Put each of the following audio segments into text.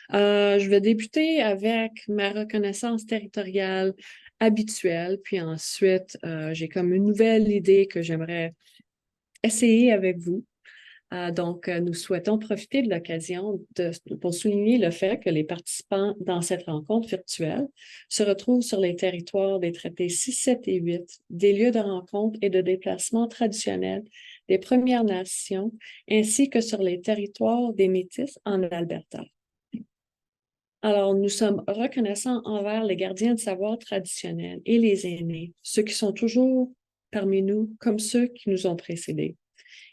Je vais débuter avec ma reconnaissance territoriale habituelle, puis ensuite, j'ai comme une nouvelle idée que j'aimerais essayer avec vous. Nous souhaitons profiter de l'occasion pour souligner le fait que les participants dans cette rencontre virtuelle se retrouvent sur les territoires des traités 6, 7 et 8, des lieux de rencontre et de déplacement traditionnels des Premières Nations, ainsi que sur les territoires des Métis en Alberta. Alors, nous sommes reconnaissants envers les gardiens de savoir traditionnels et les aînés, ceux qui sont toujours parmi nous comme ceux qui nous ont précédés.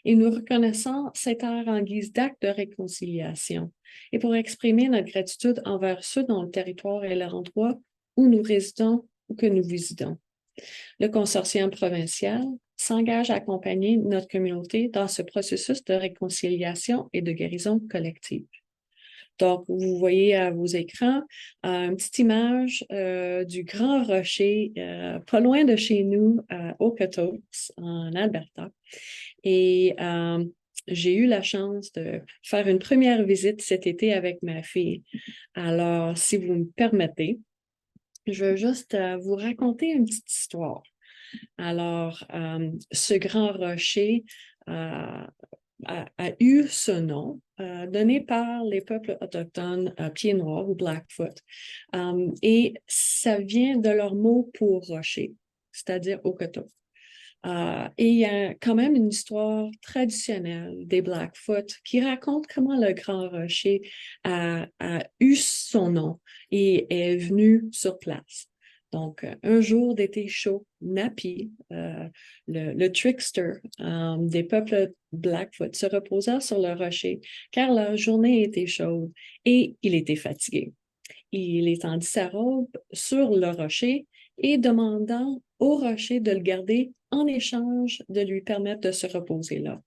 Et nous reconnaissons cette ère en guise d'acte de réconciliation et pour exprimer notre gratitude envers ceux dont le territoire est l'endroit où nous résidons ou que nous visitons. Le consortium provincial s'engage à accompagner notre communauté dans ce processus de réconciliation et de guérison collective. Donc, vous voyez à vos écrans une petite image du Grand Rocher, pas loin de chez nous, au Coteaux, en Alberta. Et j'ai eu la chance de faire une première visite cet été avec ma fille. Alors, si vous me permettez, je veux juste vous raconter une petite histoire. Alors, ce Grand Rocher a eu ce nom donné par les peuples autochtones pieds noirs ou Blackfoot. Et ça vient de leur mot pour rocher, c'est-à-dire Okoto. Et il y a quand même une histoire traditionnelle des Blackfoot qui raconte comment le Grand Rocher a eu son nom et est venu sur place. Donc, un jour d'été chaud, Napi, le trickster des peuples Blackfoot, se reposa sur le rocher car la journée était chaude et il était fatigué. Il étendit sa robe sur le rocher et demandant au rocher de le garder en échange de lui permettre de se reposer là.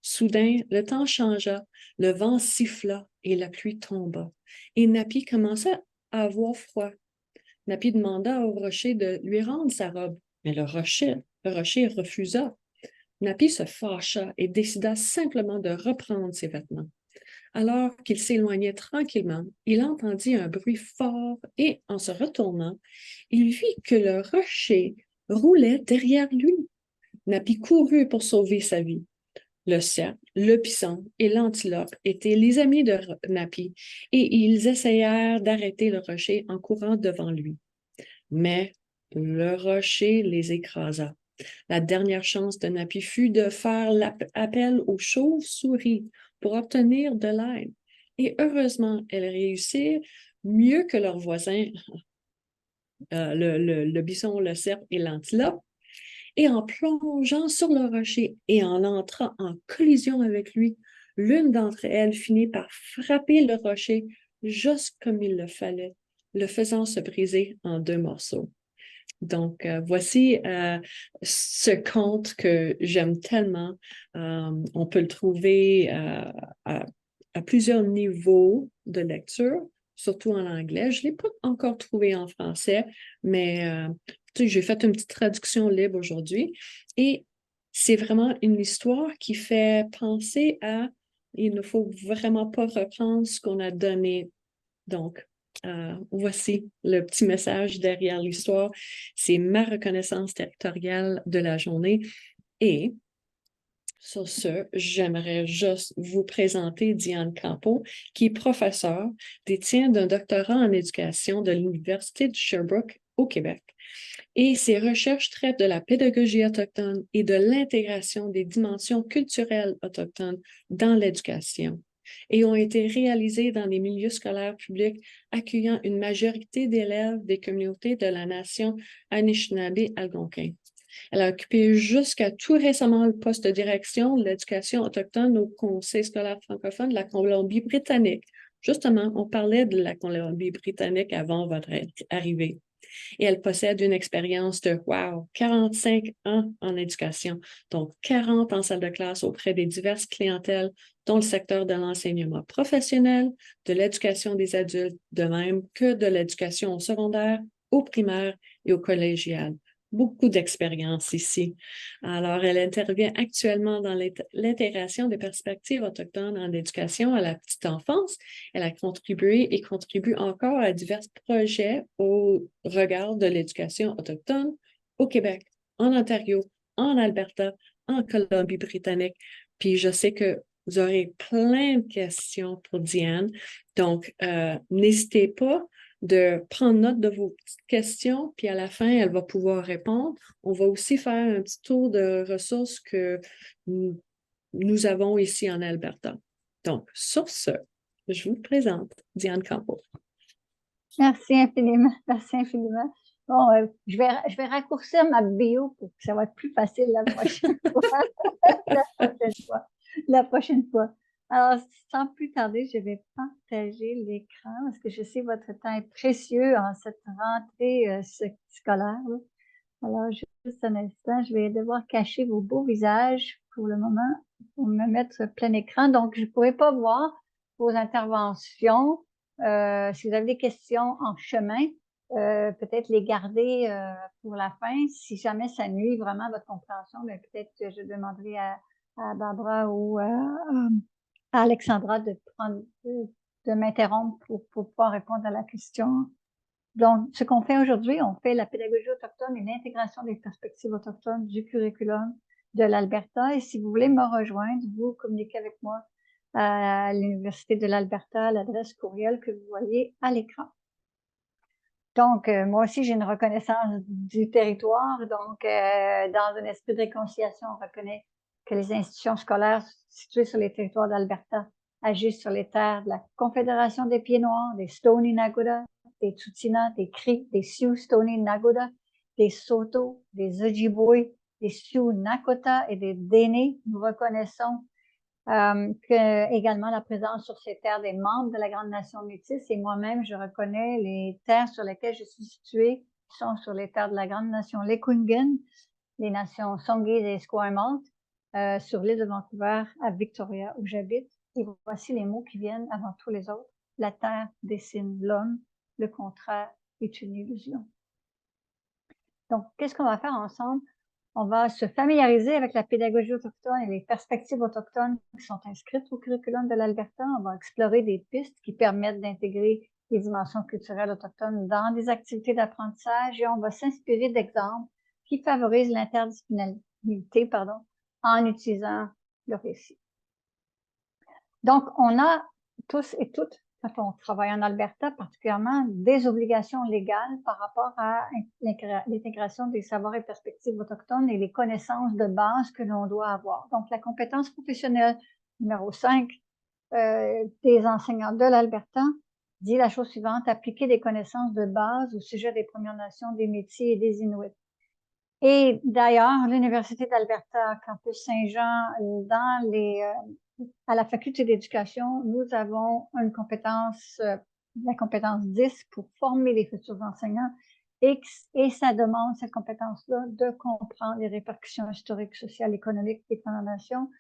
Soudain, le temps changea, le vent siffla et la pluie tomba. Et Napi commença à avoir froid. Napi demanda au rocher de lui rendre sa robe, mais le rocher refusa. Napi se fâcha et décida simplement de reprendre ses vêtements. Alors qu'il s'éloignait tranquillement, il entendit un bruit fort et, en se retournant, il vit que le rocher roulait derrière lui. Napi courut pour sauver sa vie. Le cerf, le pisson et l'antilope étaient les amis de Napi et ils essayèrent d'arrêter le rocher en courant devant lui. Mais le rocher les écrasa. La dernière chance de Napi fut de faire appel aux chauves-souris pour obtenir de l'aide. Et heureusement, elles réussirent mieux que leurs voisins, le bison, le cerf et l'antilope. Et en plongeant sur le rocher et en entrant en collision avec lui, l'une d'entre elles finit par frapper le rocher juste comme il le fallait, le faisant se briser en deux morceaux. Donc, voici ce conte que j'aime tellement. On peut le trouver à, à plusieurs niveaux de lecture, surtout en anglais. Je ne l'ai pas encore trouvé en français, mais j'ai fait une petite traduction libre aujourd'hui. Et c'est vraiment une histoire qui fait penser à il ne faut vraiment pas reprendre ce qu'on a donné. Donc, voici le petit message derrière l'histoire. C'est ma reconnaissance territoriale de la journée. Et sur ce, j'aimerais juste vous présenter Diane Campeau, qui est professeure, détient d'un doctorat en éducation de l'Université de Sherbrooke au Québec. Et ses recherches traitent de la pédagogie autochtone et de l'intégration des dimensions culturelles autochtones dans l'éducation et ont été réalisées dans des milieux scolaires publics accueillant une majorité d'élèves des communautés de la nation Anishinaabe-Algonquin. Elle a occupé jusqu'à tout récemment le poste de direction de l'éducation autochtone au Conseil scolaire francophone de la Colombie-Britannique. Justement, on parlait de la Colombie-Britannique avant votre arrivée. Et elle possède une expérience de, 45 ans en éducation, donc 40 en salle de classe auprès des diverses clientèles, dont le secteur de l'enseignement professionnel, de l'éducation des adultes, de même que de l'éducation au secondaire, au primaire et au collégial. beaucoup d'expérience ici. Alors, elle intervient actuellement dans l'intégration des perspectives autochtones en éducation à la petite enfance. Elle a contribué et contribue encore à divers projets au regard de l'éducation autochtone au Québec, en Ontario, en Alberta, en Colombie-Britannique. Puis je sais que vous aurez plein de questions pour Diane. Donc, n'hésitez pas de prendre note de vos petites questions, puis à la fin, elle va pouvoir répondre. On va aussi faire un petit tour de ressources que nous avons ici en Alberta. Donc, sur ce, je vous présente Diane Campo. Merci infiniment. Merci infiniment. Bon, je vais raccourcir ma bio pour que ça va être plus facile la prochaine fois. La prochaine fois. La prochaine fois. Alors, sans plus tarder, je vais partager l'écran parce que je sais que votre temps est précieux en cette rentrée scolaire. Là. Alors, juste un instant, je vais devoir cacher vos beaux visages pour le moment pour me mettre plein écran. Donc, je ne pourrai pas voir vos interventions. Si vous avez des questions en chemin, peut-être les garder pour la fin. Si jamais ça nuit vraiment à votre compréhension, mais peut-être que je demanderai à Barbara ou à Alexandra de m'interrompre pour pouvoir répondre à la question. Donc, ce qu'on fait aujourd'hui, on fait la pédagogie autochtone et l'intégration des perspectives autochtones du curriculum de l'Alberta. Et si vous voulez me rejoindre, vous communiquez avec moi à l'Université de l'Alberta à l'adresse courriel que vous voyez à l'écran. Donc, moi aussi, j'ai une reconnaissance du territoire. Donc, dans un esprit de réconciliation, on reconnaît que les institutions scolaires situées sur les territoires d'Alberta agissent sur les terres de la Confédération des Pieds Noirs, des Stoney Nagoda, des Tsuut'ina, des Cris, des Sioux Stoney Nagoda, des Saulteaux, des Ojibwe, des Sioux Nakota et des Dene. Nous reconnaissons que également la présence sur ces terres des membres de la Grande Nation métisse. Et moi-même, je reconnais les terres sur lesquelles je suis située, qui sont sur les terres de la Grande Nation Lekwungen, les nations Songhees et Esquimalt, sur l'île de Vancouver, à Victoria, où j'habite. Et voici les mots qui viennent avant tous les autres. La terre dessine l'homme, le contraire est une illusion. Donc, qu'est-ce qu'on va faire ensemble? On va se familiariser avec la pédagogie autochtone et les perspectives autochtones qui sont inscrites au curriculum de l'Alberta. On va explorer des pistes qui permettent d'intégrer les dimensions culturelles autochtones dans des activités d'apprentissage et on va s'inspirer d'exemples qui favorisent l'interdisciplinarité, en utilisant le récit. Donc, on a tous et toutes, quand on travaille en Alberta, particulièrement des obligations légales par rapport à l'intégration des savoirs et perspectives autochtones et les connaissances de base que l'on doit avoir. Donc, la compétence professionnelle numéro 5 des enseignants de l'Alberta dit la chose suivante, appliquer des connaissances de base au sujet des Premières Nations, des métiers et des Inuits. Et d'ailleurs, l'Université d'Alberta, Campus Saint-Jean, à la faculté d'éducation, nous avons une compétence, la compétence 10 pour former les futurs enseignants et ça demande, cette compétence-là, de comprendre les répercussions historiques, sociales, économiques des Premières Nations,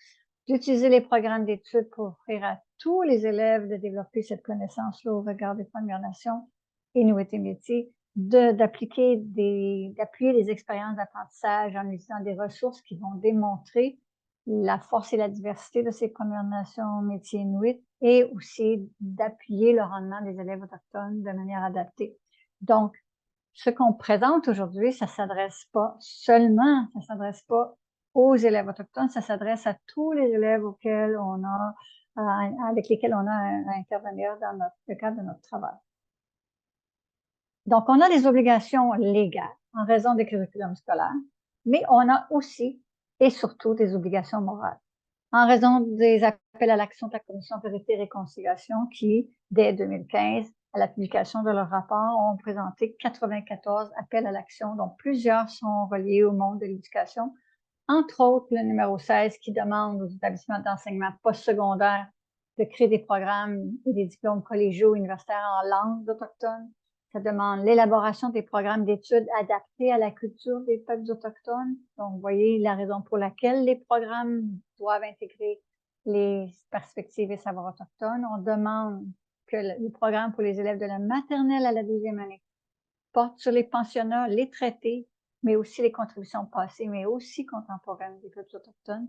d'utiliser les programmes d'études pour offrir à tous les élèves de développer cette connaissance-là au regard des Premières Nations, Inuits et métiers, d'appuyer les expériences d'apprentissage en utilisant des ressources qui vont démontrer la force et la diversité de ces Premières Nations métiers inuits et aussi d'appuyer le rendement des élèves autochtones de manière adaptée. Donc, ce qu'on présente aujourd'hui, ça s'adresse pas aux élèves autochtones, ça s'adresse à tous les élèves avec lesquels on a à intervenir dans le cadre de notre travail. Donc, on a des obligations légales en raison des curriculums scolaires, mais on a aussi et surtout des obligations morales en raison des appels à l'action de la Commission Vérité et Réconciliation qui, dès 2015, à la publication de leur rapport, ont présenté 94 appels à l'action, dont plusieurs sont reliés au monde de l'éducation, entre autres le numéro 16 qui demande aux établissements d'enseignement postsecondaire de créer des programmes et des diplômes collégiaux universitaires en langue autochtone. Ça demande l'élaboration des programmes d'études adaptés à la culture des peuples autochtones. Donc, vous voyez la raison pour laquelle les programmes doivent intégrer les perspectives et savoirs autochtones. On demande que le programme pour les élèves de la maternelle à la 12e année porte sur les pensionnats, les traités mais aussi les contributions passées, mais aussi contemporaines des peuples autochtones.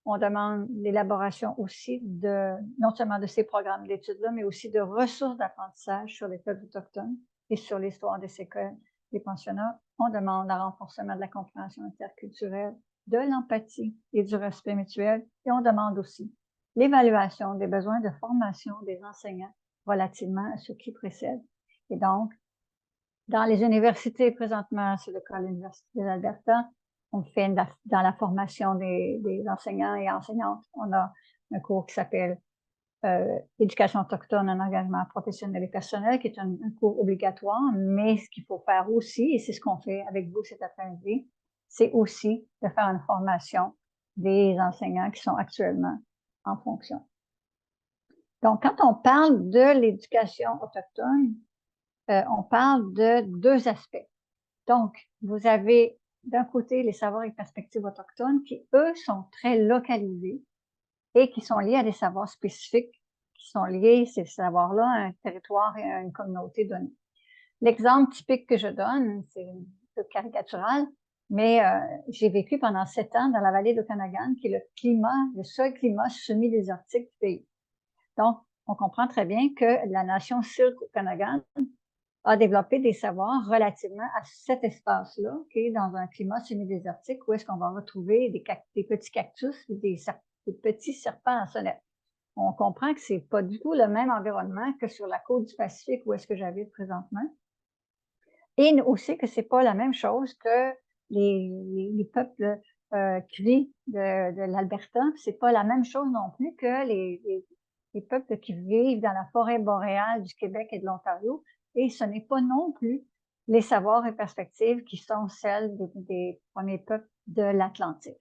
On demande l'élaboration aussi non seulement de ces programmes d'études-là, mais aussi de ressources d'apprentissage sur les peuples autochtones et sur l'histoire des séquelles des pensionnats. On demande un renforcement de la compréhension interculturelle, de l'empathie et du respect mutuel. Et on demande aussi l'évaluation des besoins de formation des enseignants relativement à ce qui précède. Et donc, dans les universités présentement, c'est le cas de l'Université de l'Alberta, on fait dans la formation des enseignants et enseignantes, on a un cours qui s'appelle Éducation autochtone en engagement professionnel et personnel, qui est un cours obligatoire, mais ce qu'il faut faire aussi, et c'est ce qu'on fait avec vous cet après-midi, c'est aussi de faire une formation des enseignants qui sont actuellement en fonction. Donc, quand on parle de l'éducation autochtone, on parle de deux aspects. Donc, vous avez d'un côté les savoirs et perspectives autochtones qui, eux, sont très localisés et qui sont liés à des savoirs spécifiques, qui sont liés, ces savoirs-là, à un territoire et à une communauté donnée. L'exemple typique que je donne, c'est un peu caricatural, mais j'ai vécu pendant 7 ans dans la vallée d'Okanagan, qui est le seul climat semi-désertique du pays. Donc, on comprend très bien que la nation Syilx Okanagan a développé des savoirs relativement à cet espace-là, qui est dans un climat semi-désertique, où est-ce qu'on va retrouver des petits cactus, des petits serpents à sonnette. On comprend que c'est pas du tout le même environnement que sur la côte du Pacifique, où est-ce que j'habite présentement. Et aussi que c'est pas la même chose que les peuples Cris de l'Alberta. C'est pas la même chose non plus que les peuples qui vivent dans la forêt boréale du Québec et de l'Ontario. Et ce n'est pas non plus les savoirs et perspectives qui sont celles des premiers peuples de l'Atlantique.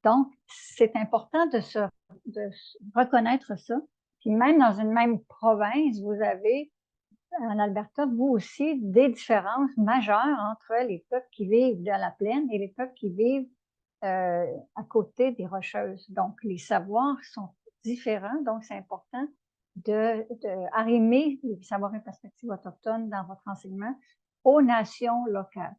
Donc, c'est important de reconnaître ça. Puis même dans une même province, vous avez en Alberta, vous aussi, des différences majeures entre les peuples qui vivent dans la plaine et les peuples qui vivent à côté des Rocheuses. Donc, les savoirs sont différents, donc c'est important d'arrimer les savoirs et perspectives autochtones dans votre enseignement aux nations locales.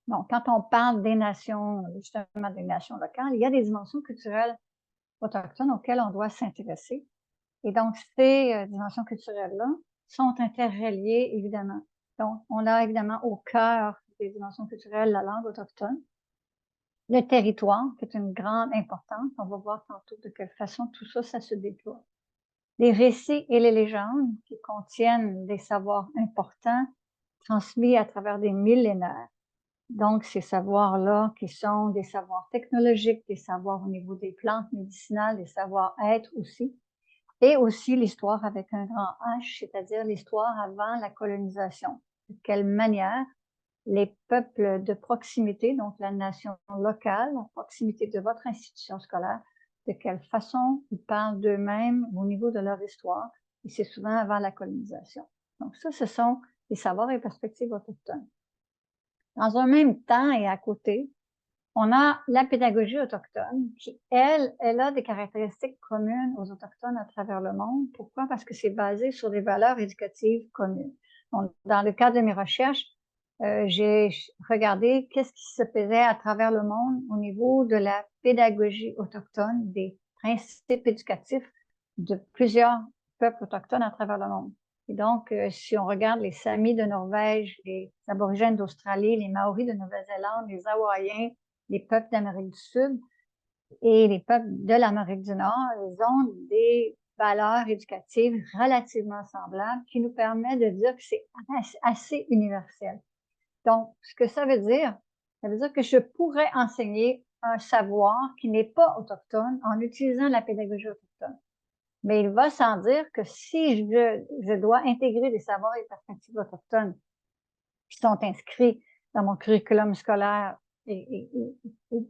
Donc, quand on parle des nations, justement des nations locales, il y a des dimensions culturelles autochtones auxquelles on doit s'intéresser. Et donc, ces dimensions culturelles-là sont interreliées, évidemment. Donc, on a évidemment au cœur des dimensions culturelles la langue autochtone, le territoire, qui est une grande importance. On va voir tantôt de quelle façon tout ça, ça se déploie. Les récits et les légendes qui contiennent des savoirs importants transmis à travers des millénaires. Donc, ces savoirs-là qui sont des savoirs technologiques, des savoirs au niveau des plantes médicinales, des savoirs-être aussi, et aussi l'histoire avec un grand H, c'est-à-dire l'histoire avant la colonisation. De quelle manière les peuples de proximité, donc la nation locale, à proximité de votre institution scolaire, de quelle façon ils parlent d'eux-mêmes au niveau de leur histoire, et c'est souvent avant la colonisation. Donc ça, ce sont les savoirs et perspectives autochtones. Dans un même temps et à côté, on a la pédagogie autochtone qui, elle a des caractéristiques communes aux Autochtones à travers le monde. Pourquoi? Parce que c'est basé sur des valeurs éducatives communes. Donc, dans le cadre de mes recherches, j'ai regardé qu'est-ce qui se faisait à travers le monde au niveau de la pédagogie autochtone, des principes éducatifs de plusieurs peuples autochtones à travers le monde. Et donc, si on regarde les Samis de Norvège, les Aborigènes d'Australie, les Maoris de Nouvelle-Zélande, les Hawaïens, les peuples d'Amérique du Sud et les peuples de l'Amérique du Nord, ils ont des valeurs éducatives relativement semblables qui nous permettent de dire que c'est assez universel. Donc, ce que ça veut dire que je pourrais enseigner un savoir qui n'est pas autochtone en utilisant la pédagogie autochtone. Mais il va sans dire que si je dois intégrer des savoirs et perspectives autochtones qui sont inscrits dans mon curriculum scolaire, et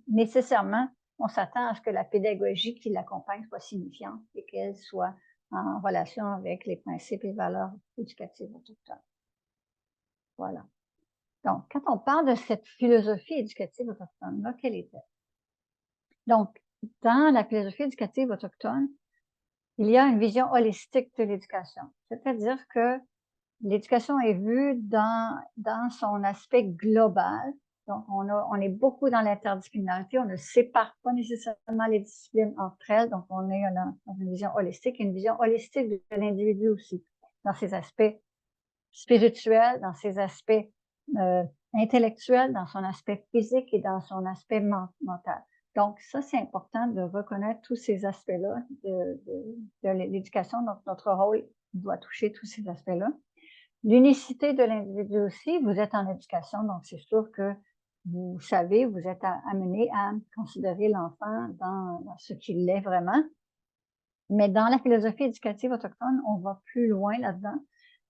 nécessairement, on s'attend à ce que la pédagogie qui l'accompagne soit signifiante et qu'elle soit en relation avec les principes et valeurs éducatives autochtones. Voilà. Donc, quand on parle de cette philosophie éducative autochtone-là, quelle est-elle? Donc, dans la philosophie éducative autochtone, il y a une vision holistique de l'éducation. C'est-à-dire que l'éducation est vue dans son aspect global Donc, on est beaucoup dans l'interdisciplinarité. On ne sépare pas nécessairement les disciplines entre elles. Donc, on est dans une vision holistique et une vision holistique de l'individu aussi, dans ses aspects spirituels, dans ses aspects intellectuels, dans son aspect physique et dans son aspect mental. Donc, ça, c'est important de reconnaître tous ces aspects-là de l'éducation. Donc, notre rôle doit toucher tous ces aspects-là. L'unicité de l'individu aussi, vous êtes en éducation, donc c'est sûr que vous savez, vous êtes amené à considérer l'enfant dans ce qu'il est vraiment. Mais dans la philosophie éducative autochtone, on va plus loin là-dedans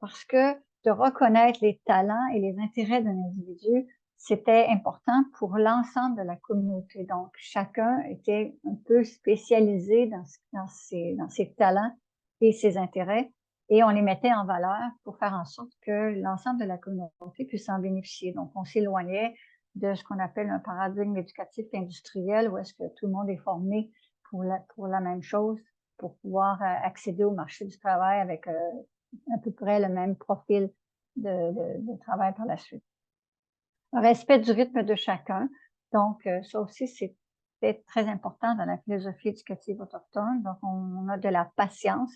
parce que de reconnaître les talents et les intérêts d'un individu, c'était important pour l'ensemble de la communauté. Donc, chacun était un peu spécialisé dans ses talents et ses intérêts et on les mettait en valeur pour faire en sorte que l'ensemble de la communauté puisse en bénéficier. Donc, on s'éloignait de ce qu'on appelle un paradigme éducatif industriel où est-ce que tout le monde est formé pour la même chose, pour pouvoir accéder au marché du travail avec à peu près le même profil de travail par la suite. Respect du rythme de chacun. Donc, ça aussi, c'est très important dans la philosophie éducative autochtone. Donc, on a de la patience.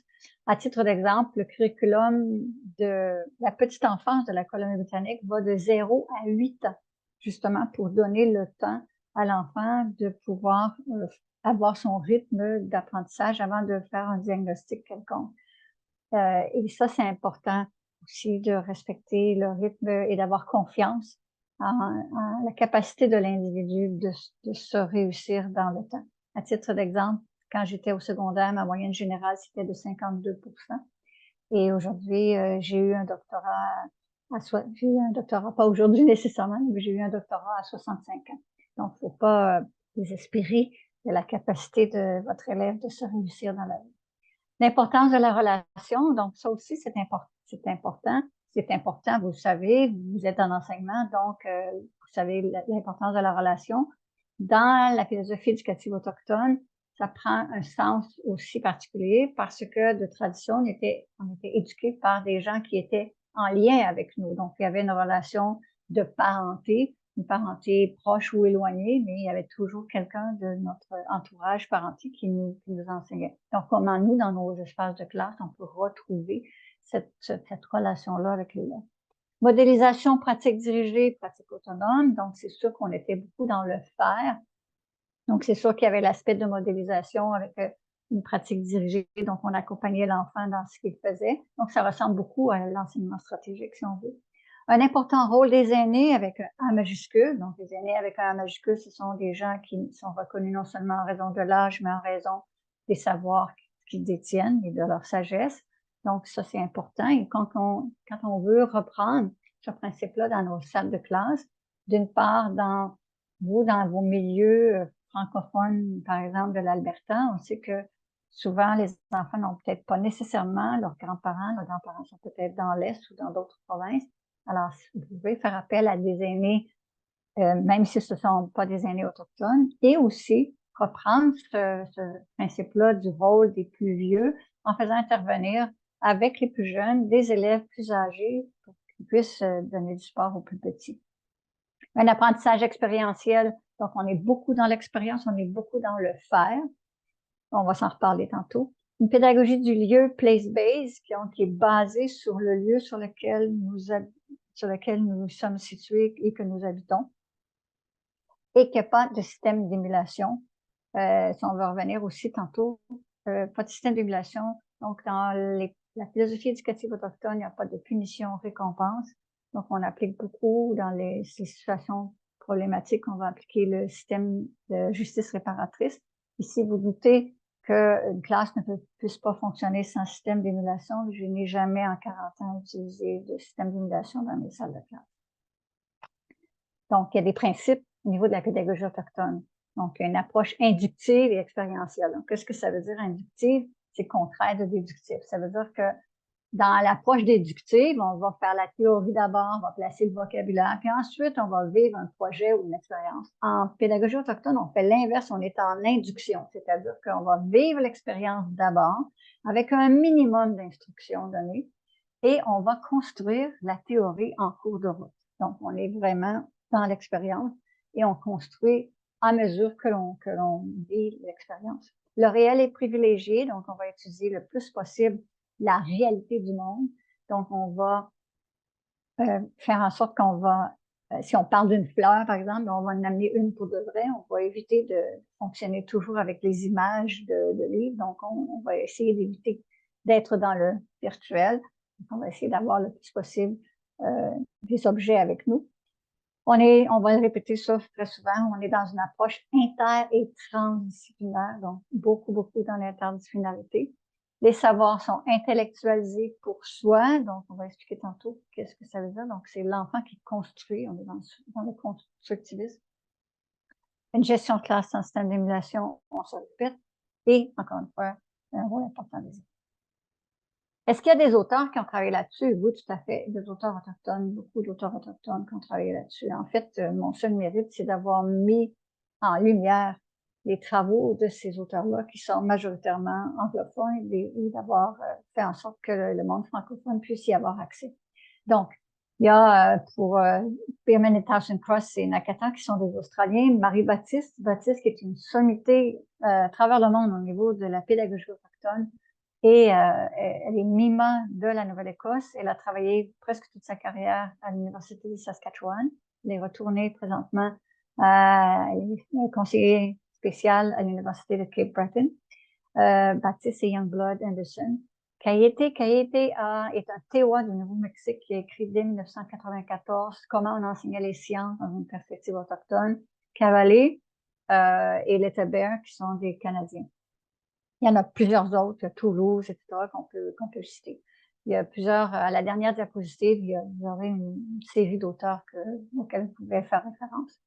À titre d'exemple, le curriculum de la petite enfance de la Colombie-Britannique va de 0 à 8 ans, justement pour donner le temps à l'enfant de pouvoir avoir son rythme d'apprentissage avant de faire un diagnostic quelconque. Et ça, c'est important aussi de respecter le rythme et d'avoir confiance en la capacité de l'individu de se réussir dans le temps. À titre d'exemple, quand j'étais au secondaire, ma moyenne générale, c'était de 52%. Et aujourd'hui, j'ai eu un doctorat j'ai eu un doctorat, pas aujourd'hui nécessairement, mais j'ai eu un doctorat à 65 ans. Donc, faut pas désespérer de la capacité de votre élève de se réussir dans la vie. L'importance de la relation, donc ça aussi, c'est important. C'est important, vous le savez, vous êtes en enseignement, donc vous savez l'importance de la relation. Dans la philosophie éducative autochtone, ça prend un sens aussi particulier parce que de tradition, on était éduqués par des gens qui étaient en lien avec nous. Donc, il y avait une relation de parenté, une parenté proche ou éloignée, mais il y avait toujours quelqu'un de notre entourage parental qui nous enseignait. Donc, comment nous, dans nos espaces de classe, on peut retrouver cette relation-là avec l'élève. Modélisation pratique dirigée, pratique autonome. Donc, c'est sûr qu'on était beaucoup dans le faire. Donc, c'est sûr qu'il y avait l'aspect de modélisation avec une pratique dirigée. Donc, on accompagnait l'enfant dans ce qu'il faisait. Donc, ça ressemble beaucoup à l'enseignement stratégique, si on veut. Un important rôle des aînés avec un A majuscule. Donc, les aînés avec un A majuscule, ce sont des gens qui sont reconnus non seulement en raison de l'âge, mais en raison des savoirs qu'ils détiennent et de leur sagesse. Donc, ça, c'est important. Et quand on veut reprendre ce principe-là dans nos salles de classe, d'une part, dans vos milieux francophones, par exemple, de l'Alberta, on sait que souvent, les enfants n'ont peut-être pas nécessairement leurs grands-parents. Leurs grands-parents sont peut-être dans l'Est ou dans d'autres provinces. Alors, vous pouvez faire appel à des aînés, même si ce ne sont pas des aînés autochtones, et aussi reprendre ce principe-là du rôle des plus vieux en faisant intervenir avec les plus jeunes des élèves plus âgés pour qu'ils puissent donner du support aux plus petits. Un apprentissage expérientiel, donc on est beaucoup dans l'expérience, on est beaucoup dans le faire. On va s'en reparler tantôt. Une pédagogie du lieu place-based qui est basée sur le lieu sur lequel nous sommes situés et que nous habitons. Et qu'il n'y a pas de système d'émulation. Si on va revenir aussi tantôt, pas de système d'émulation. Donc, dans la philosophie éducative autochtone, il n'y a pas de punition-récompense. Donc, on applique beaucoup dans ces situations problématiques, on va appliquer le système de justice réparatrice. Et si vous doutez qu'une classe ne puisse pas fonctionner sans système d'émulation, je n'ai jamais en 40 ans utilisé de système d'émulation dans mes salles de classe. Donc, il y a des principes au niveau de la pédagogie autochtone. Donc, une approche inductive et expérientielle. Donc, qu'est-ce que ça veut dire inductive? C'est le contraire de déductif. Ça veut dire que dans l'approche déductive, on va faire la théorie d'abord, on va placer le vocabulaire, puis ensuite, on va vivre un projet ou une expérience. En pédagogie autochtone, on fait l'inverse, on est en induction, c'est-à-dire qu'on va vivre l'expérience d'abord avec un minimum d'instructions données et on va construire la théorie en cours de route. Donc, on est vraiment dans l'expérience et on construit à mesure que l'on vit l'expérience. Le réel est privilégié, donc on va étudier le plus possible la réalité du monde. Donc, on va faire en sorte qu'on va, si on parle d'une fleur, par exemple, on va en amener une pour de vrai. On va éviter de fonctionner toujours avec les images de livres. Donc, on va essayer d'éviter d'être dans le virtuel. Donc, on va essayer d'avoir le plus possible des objets avec nous. On va le répéter ça très souvent, on est dans une approche inter- et transdisciplinaire, donc beaucoup dans l'interdisciplinarité. Les savoirs sont intellectualisés pour soi, donc on va expliquer tantôt qu'est-ce que ça veut dire. Donc, c'est l'enfant qui construit, on est dans le constructivisme. Une gestion de classe sans système d'émulation, on se répète, et encore une fois, un rôle important des études. Est-ce qu'il y a des auteurs qui ont travaillé là-dessus? Oui, tout à fait. Des auteurs autochtones, beaucoup d'auteurs autochtones qui ont travaillé là-dessus. En fait, mon seul mérite, c'est d'avoir mis en lumière les travaux de ces auteurs-là qui sont majoritairement anglophones et d'avoir fait en sorte que le monde francophone puisse y avoir accès. Donc, il y a pour Spearman et Towson Cross et Nakata qui sont des Australiens, Marie-Baptiste, qui est une sommité à travers le monde au niveau de la pédagogie autochtone. Et elle est Mima de la Nouvelle-Écosse. Elle a travaillé presque toute sa carrière à l'Université de Saskatchewan. Elle est retournée présentement elle est conseillère spéciale à l'Université de Cape Breton. Baptiste et Youngblood Anderson. Kayete est un Tewa du Nouveau-Mexique qui a écrit dès 1994 Comment on enseignait les sciences dans une perspective autochtone. Cavalier et Letta Bear qui sont des Canadiens. Il y en a plusieurs autres, Toulouse, etc., qu'on peut citer. Il y a plusieurs, à la dernière diapositive, vous aurez une série d'auteurs auxquels vous pouvez faire référence.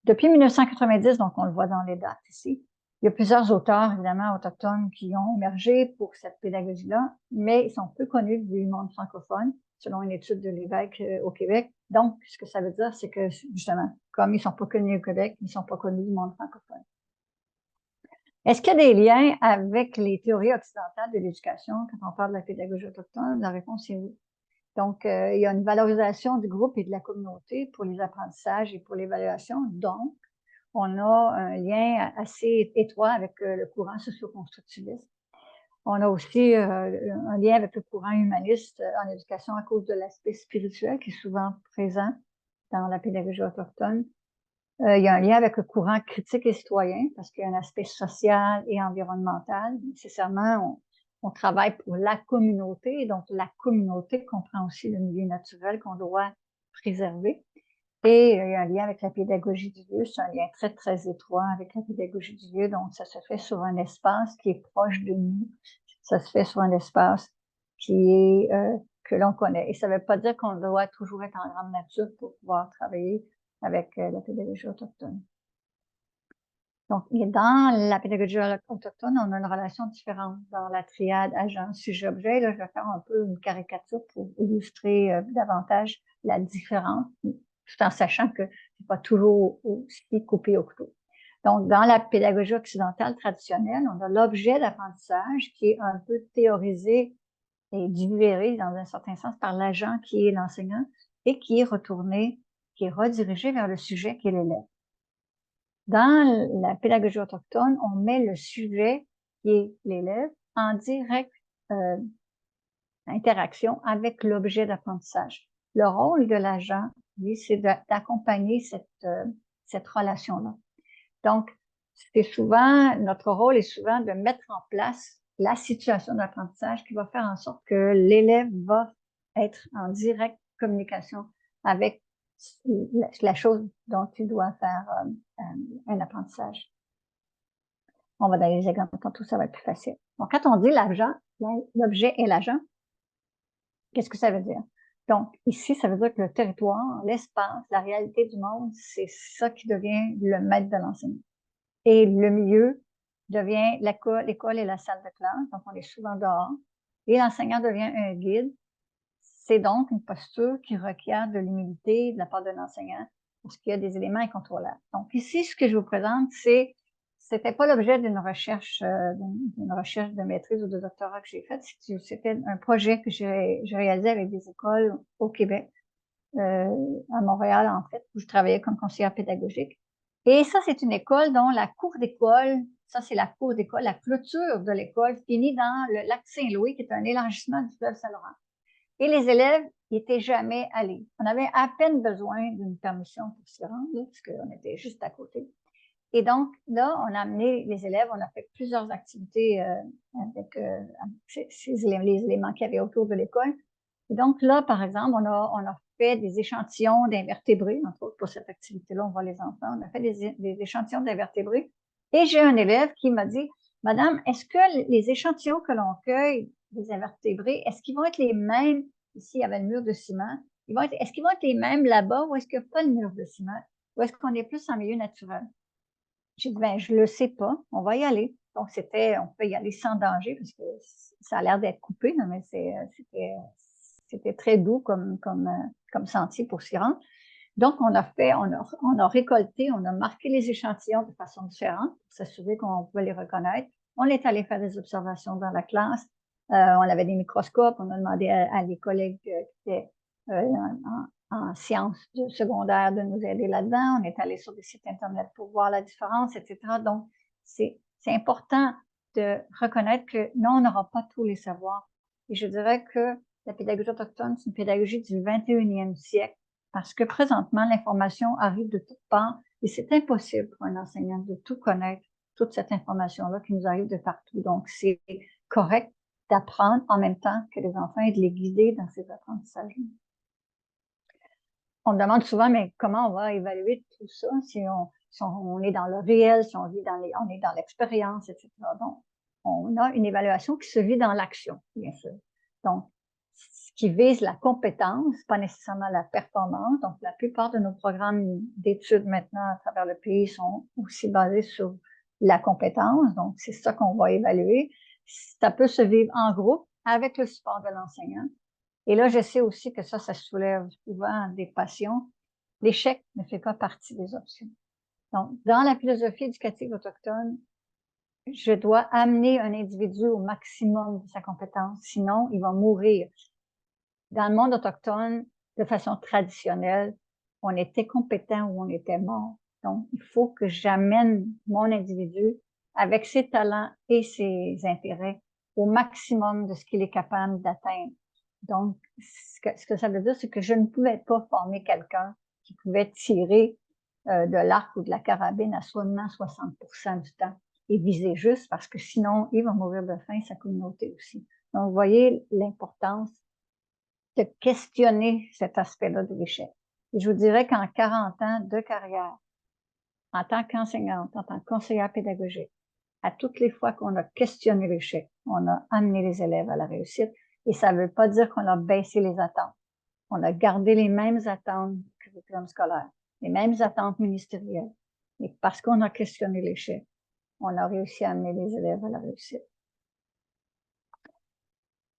Depuis 1990, donc on le voit dans les dates ici, il y a plusieurs auteurs, évidemment, autochtones qui ont émergé pour cette pédagogie-là, mais ils sont peu connus du monde francophone, selon une étude de l'évêque au Québec. Donc, ce que ça veut dire, c'est que, justement, comme ils sont pas connus au Québec, ils sont pas connus du monde francophone. Est-ce qu'il y a des liens avec les théories occidentales de l'éducation quand on parle de la pédagogie autochtone? La réponse est oui. Donc, il y a une valorisation du groupe et de la communauté pour les apprentissages et pour l'évaluation. Donc, on a un lien assez étroit avec le courant socio-constructiviste. On a aussi un lien avec le courant humaniste en éducation à cause de l'aspect spirituel qui est souvent présent dans la pédagogie autochtone. Il y a un lien avec le courant critique et citoyen parce qu'il y a un aspect social et environnemental. Nécessairement, on travaille pour la communauté, donc la communauté comprend aussi le milieu naturel qu'on doit préserver. Et il y a un lien avec la pédagogie du lieu, c'est un lien très étroit avec la pédagogie du lieu, donc ça se fait sur un espace qui est proche de nous, ça se fait sur un espace qui est que l'on connaît. Et ça ne veut pas dire qu'on doit toujours être en grande nature pour pouvoir travailler avec la pédagogie autochtone. Donc, dans la pédagogie autochtone, on a une relation différente dans la triade agent, sujet, objet. Là, je vais faire un peu une caricature pour illustrer davantage la différence, tout en sachant que c'est pas toujours aussi coupé au couteau. Donc, dans la pédagogie occidentale traditionnelle, on a l'objet d'apprentissage qui est un peu théorisé et divulgué dans un certain sens par l'agent qui est l'enseignant et qui est redirigé vers le sujet qui est l'élève. Dans la pédagogie autochtone, on met le sujet, qui est l'élève, en directe interaction avec l'objet d'apprentissage. Le rôle de l'agent, lui, c'est d'accompagner cette relation-là. Donc, notre rôle est souvent de mettre en place la situation d'apprentissage qui va faire en sorte que l'élève va être en directe communication avec la chose dont tu dois faire un apprentissage. On va dans les exemples tantôt, ça va être plus facile. Donc, quand on dit l'objet est l'agent, qu'est-ce que ça veut dire? Donc, ici, ça veut dire que le territoire, l'espace, la réalité du monde, c'est ça qui devient le maître de l'enseignement. Et le milieu devient l'école et la salle de classe, donc on est souvent dehors. Et l'enseignant devient un guide. C'est donc une posture qui requiert de l'humilité de la part de l'enseignant parce qu'il y a des éléments incontrôlables. Donc ici, ce que je vous présente, c'était pas l'objet d'une recherche de maîtrise ou de doctorat que j'ai faite. C'était un projet que j'ai réalisé avec des écoles au Québec à Montréal, en fait, où je travaillais comme conseillère pédagogique. Et ça, c'est une école dont la cour d'école, ça, c'est la cour d'école, la clôture de l'école finit dans le lac Saint-Louis, qui est un élargissement du fleuve Saint-Laurent. Et les élèves n'y étaient jamais allés. On avait à peine besoin d'une permission pour s'y rendre, là, parce qu'on était juste à côté. Et donc, là, on a amené les élèves, on a fait plusieurs activités avec les éléments qu'il y avait autour de l'école. Et donc, là, par exemple, on a fait des échantillons d'invertébrés, entre autres pour cette activité-là, on voit les enfants, on a fait des échantillons d'invertébrés. Et j'ai un élève qui m'a dit, Madame, est-ce que les échantillons que l'on cueille des invertébrés, est-ce qu'ils vont être les mêmes, ici il y avait le mur de ciment, est-ce qu'ils vont être les mêmes là-bas ou est-ce qu'il n'y a pas de mur de ciment? Ou est-ce qu'on est plus en milieu naturel? J'ai dit, ben, je le sais pas, on va y aller. Donc, on peut y aller sans danger parce que ça a l'air d'être coupé, là, mais c'était très doux comme sentier pour s'y rendre. Donc, on a récolté, on a marqué les échantillons de façon différente pour s'assurer qu'on pouvait les reconnaître. On est allé faire des observations dans la classe. On avait des microscopes. On a demandé à des collègues qui étaient en sciences secondaires de nous aider là-dedans. On est allé sur des sites Internet pour voir la différence, etc. Donc, c'est important de reconnaître que non, on n'aura pas tous les savoirs. Et je dirais que la pédagogie autochtone, c'est une pédagogie du 21e siècle parce que présentement, l'information arrive de toutes parts et c'est impossible pour un enseignant de tout connaître, toute cette information-là qui nous arrive de partout. Donc, c'est correct d'apprendre en même temps que les enfants et de les guider dans ces apprentissages. On demande souvent, mais comment on va évaluer tout ça si on est dans le réel, si on est dans l'expérience, etc. Donc, on a une évaluation qui se vit dans l'action, bien sûr. Donc, ce qui vise la compétence, pas nécessairement la performance. Donc, la plupart de nos programmes d'études maintenant à travers le pays sont aussi basés sur la compétence. Donc, c'est ça qu'on va évaluer. Ça peut se vivre en groupe avec le support de l'enseignant. Et là, je sais aussi que ça soulève souvent des passions. L'échec ne fait pas partie des options. Donc, dans la philosophie éducative autochtone, je dois amener un individu au maximum de sa compétence, sinon il va mourir. Dans le monde autochtone, de façon traditionnelle, on était compétent ou on était mort. Donc, il faut que j'amène mon individu avec ses talents et ses intérêts au maximum de ce qu'il est capable d'atteindre. Donc, ce que ça veut dire, c'est que je ne pouvais pas former quelqu'un qui pouvait tirer de l'arc ou de la carabine à seulement 60% du temps et viser juste parce que sinon, il va mourir de faim, sa communauté aussi. Donc, vous voyez l'importance de questionner cet aspect-là de l'échec. Et je vous dirais qu'en 40 ans de carrière, en tant qu'enseignante, en tant que conseillère pédagogique, à toutes les fois qu'on a questionné l'échec, on a amené les élèves à la réussite. Et ça ne veut pas dire qu'on a baissé les attentes. On a gardé les mêmes attentes du curriculum scolaire, les mêmes attentes ministérielles. Mais parce qu'on a questionné l'échec, on a réussi à amener les élèves à la réussite.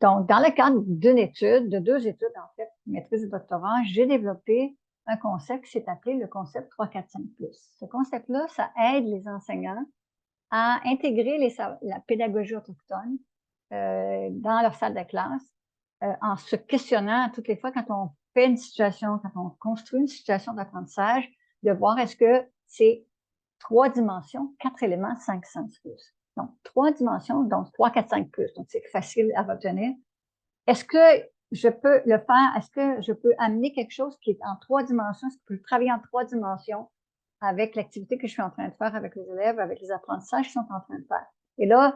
Donc, dans le cadre de deux études, en fait, maîtrise et doctorat, j'ai développé un concept qui s'est appelé le concept 3-4-5+. Ce concept-là, ça aide les enseignants à intégrer la pédagogie autochtone dans leur salle de classe en se questionnant à toutes les fois quand on fait une situation, quand on construit une situation d'apprentissage, de voir est-ce que c'est 3 dimensions, 4 éléments, 5 sens plus. Donc, 3 dimensions, donc 3, 4, 5 plus. Donc, c'est facile à retenir. Est-ce que je peux le faire? Est-ce que je peux amener quelque chose qui est en 3 dimensions? Est-ce que je peux travailler en 3 dimensions avec l'activité que je suis en train de faire avec les élèves, avec les apprentissages qu'ils sont en train de faire? Et là,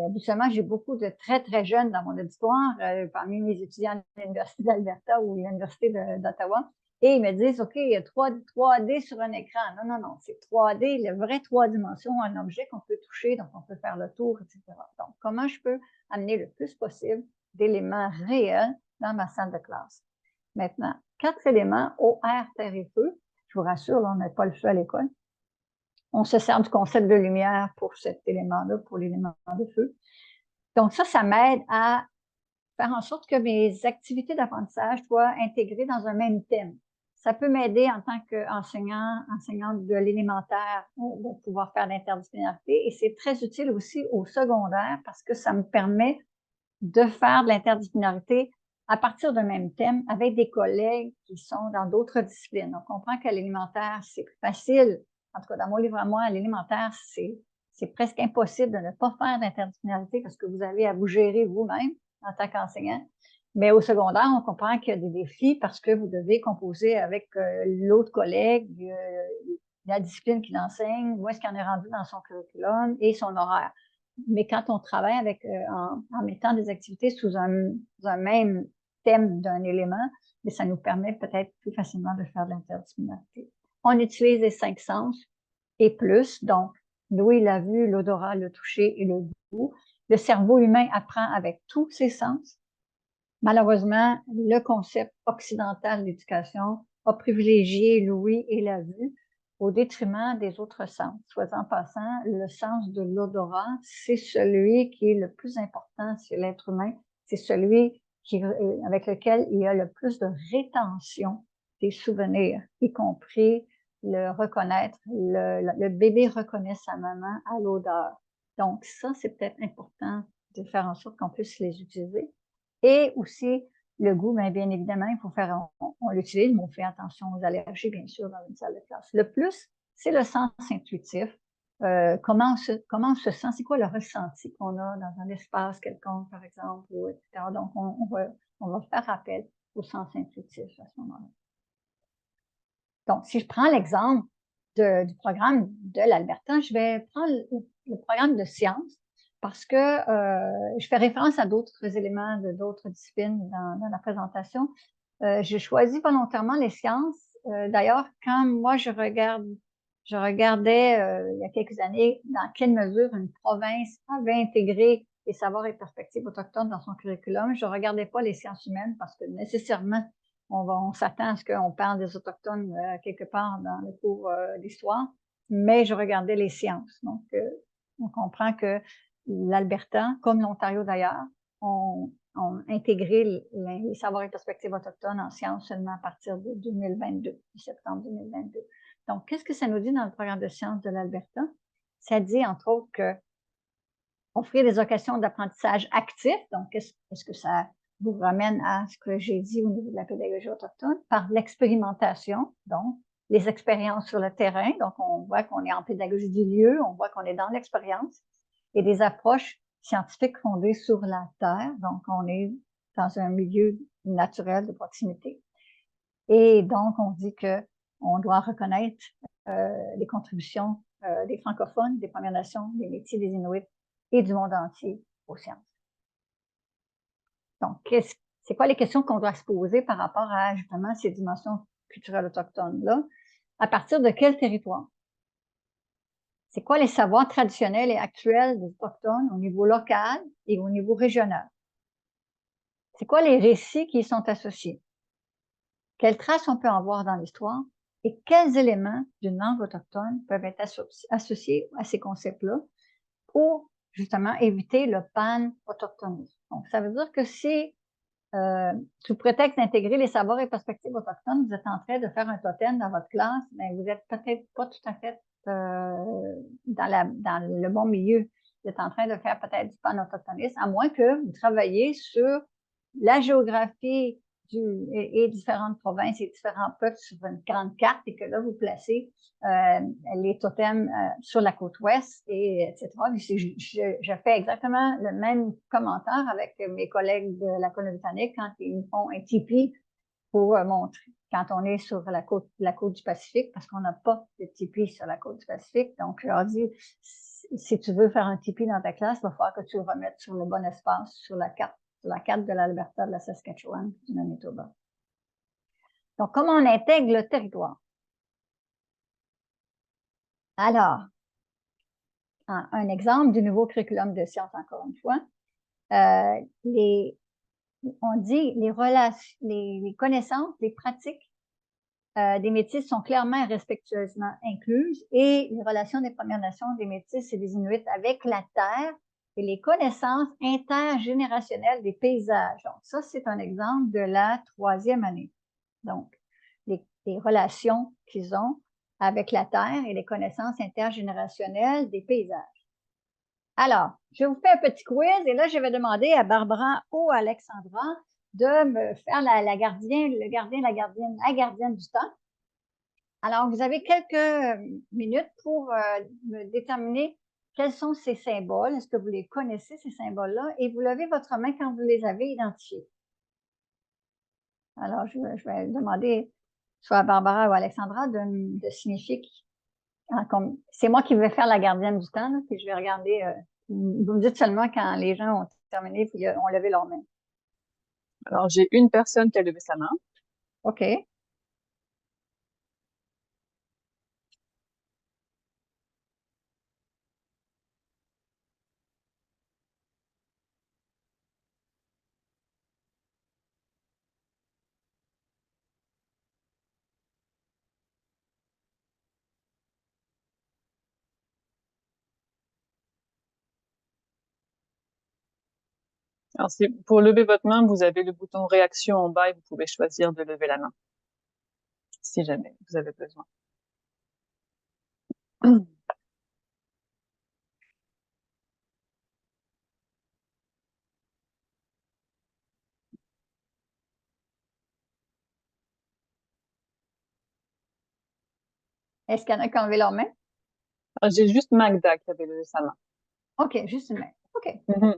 habituellement, j'ai beaucoup de très, très jeunes dans mon auditoire, parmi mes étudiants de l'Université d'Alberta ou l'Université d'Ottawa. Et ils me disent, OK, il y a 3D sur un écran. Non, non, non, c'est 3D, le vrai 3 dimensions, un objet qu'on peut toucher, donc on peut faire le tour, etc. Donc, comment je peux amener le plus possible d'éléments réels dans ma salle de classe? Maintenant, 4 éléments, eau, air, terre et feu. Je vous rassure, là, on n'a pas le feu à l'école. On se sert du concept de lumière pour cet élément-là, pour l'élément de feu. Donc ça m'aide à faire en sorte que mes activités d'apprentissage soient intégrées dans un même thème. Ça peut m'aider en tant qu'enseignante de l'élémentaire de pouvoir faire l'interdisciplinarité et c'est très utile aussi au secondaire parce que ça me permet de faire de l'interdisciplinarité à partir d'un même thème avec des collègues qui sont dans d'autres disciplines. On comprend que l'alimentaire, c'est plus facile. En tout cas, dans mon livre à moi, l'alimentaire, c'est presque impossible de ne pas faire d'interdisciplinarité parce que vous avez à vous gérer vous-même en tant qu'enseignant. Mais au secondaire, on comprend qu'il y a des défis parce que vous devez composer avec l'autre collègue, la discipline qu'il enseigne, où est-ce qu'il en est rendu dans son curriculum et son horaire. Mais quand on travaille avec, en mettant des activités sous un même thème d'un élément, mais ça nous permet peut-être plus facilement de faire de l'interdisciplinarité. On utilise les 5 sens et plus, donc l'ouïe, la vue, l'odorat, le toucher et le goût. Le cerveau humain apprend avec tous ses sens. Malheureusement, le concept occidental d'éducation a privilégié l'ouïe et la vue au détriment des autres sens. Soit en passant, le sens de l'odorat, c'est celui qui est le plus important chez l'être humain. C'est celui avec lequel il y a le plus de rétention des souvenirs, y compris le reconnaître. Le bébé reconnaît sa maman à l'odeur. Donc ça, c'est peut-être important de faire en sorte qu'on puisse les utiliser. Et aussi, le goût, bien évidemment, il faut faire, on l'utilise, mais on fait attention aux allergies, bien sûr, dans une salle de classe. Le plus, c'est le sens intuitif. Comment on se sent, c'est quoi le ressenti qu'on a dans un espace quelconque, par exemple, ou etc. Donc, on va faire appel au sens intuitif à ce moment-là. Donc, si je prends l'exemple du programme de l'Alberta, je vais prendre le programme de sciences parce que je fais référence à d'autres éléments de d'autres disciplines dans la présentation. J'ai choisi volontairement les sciences. D'ailleurs, quand moi je regardais il y a quelques années dans quelle mesure une province avait intégré les savoirs et perspectives autochtones dans son curriculum, je ne regardais pas les sciences humaines parce que nécessairement, on s'attend à ce qu'on parle des Autochtones quelque part dans le cours d'histoire, mais je regardais les sciences. Donc, on comprend que l'Alberta, comme l'Ontario d'ailleurs, ont intégré les savoirs et perspectives autochtones en sciences seulement à partir de 2022, de septembre 2022. Donc, qu'est-ce que ça nous dit dans le programme de sciences de l'Alberta? Ça dit, entre autres, que offrir des occasions d'apprentissage actif. Donc, est-ce que ça vous ramène à ce que j'ai dit au niveau de la pédagogie autochtone? Par l'expérimentation, donc, les expériences sur le terrain. Donc, on voit qu'on est en pédagogie du lieu, on voit qu'on est dans l'expérience. Et des approches scientifiques fondées sur la terre. Donc, on est dans un milieu naturel de proximité. Et donc, on dit qu'on doit reconnaître les contributions des francophones, des Premières Nations, des métiers des Inuits et du monde entier aux sciences. Donc, c'est quoi les questions qu'on doit se poser par rapport à justement ces dimensions culturelles autochtones-là? À partir de quel territoire? C'est quoi les savoirs traditionnels et actuels des Autochtones au niveau local et au niveau régional? C'est quoi les récits qui y sont associés? Quelles traces on peut en voir dans l'histoire? Et quels éléments d'une langue autochtone peuvent être associés à ces concepts-là pour justement éviter le pan-autochtonisme? Donc, ça veut dire que si, sous prétexte d'intégrer les savoirs et perspectives autochtones, vous êtes en train de faire un totem dans votre classe, mais vous n'êtes peut-être pas tout à fait dans le bon milieu. Vous êtes en train de faire peut-être du pan-autochtonisme, à moins que vous travaillez sur la géographie et différentes provinces et différents peuples sur une grande carte et que là, vous placez les totems sur la côte ouest, et etc. Je fais exactement le même commentaire avec mes collègues de la Colombie-Britannique quand ils font un tipi pour montrer quand on est sur la côte du Pacifique, parce qu'on n'a pas de tipi sur la côte du Pacifique. Donc, je leur dis, si tu veux faire un tipi dans ta classe, il va falloir que tu le remettes sur le bon espace, sur la carte de l'Alberta, de la Saskatchewan, du Manitoba. Donc, comment on intègre le territoire? Alors, un exemple du nouveau curriculum de sciences, encore une fois, on dit les connaissances, les pratiques des Métis sont clairement et respectueusement incluses et les relations des Premières Nations, des Métis et des Inuits avec la terre et les connaissances intergénérationnelles des paysages. Donc, ça, c'est un exemple de la 3e année. Donc, les relations qu'ils ont avec la terre et les connaissances intergénérationnelles des paysages. Alors, je vous fais un petit quiz et là, je vais demander à Barbara ou à Alexandra de me faire la gardienne la gardienne du temps. Alors, vous avez quelques minutes pour me déterminer quels sont ces symboles. Est-ce que vous les connaissez, ces symboles-là? Et vous levez votre main quand vous les avez identifiés. Alors, je vais demander soit à Barbara ou à Alexandra de signifier c'est moi qui vais faire la gardienne du temps, là, puis je vais regarder. Vous me dites seulement quand les gens ont terminé puis ont levé leur main. Alors, j'ai une personne qui a levé sa main. OK. Alors, pour lever votre main, vous avez le bouton réaction en bas et vous pouvez choisir de lever la main, si jamais vous avez besoin. Est-ce qu'il y en a qui ont levé leur main? Alors, j'ai juste Magda qui avait levé sa main. OK, juste une main. OK. Mhm.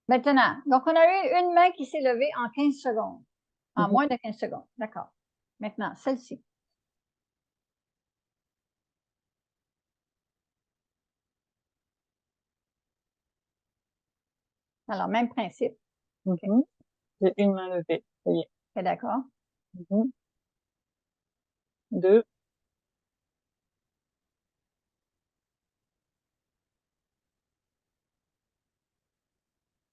Maintenant, donc on a eu une main qui s'est levée en 15 secondes. En Mhm. moins de 15 secondes. D'accord. Maintenant, celle-ci. Alors, même principe. Mhm. J'ai une main levée. Ça y est. OK, d'accord. Mhm. Deux.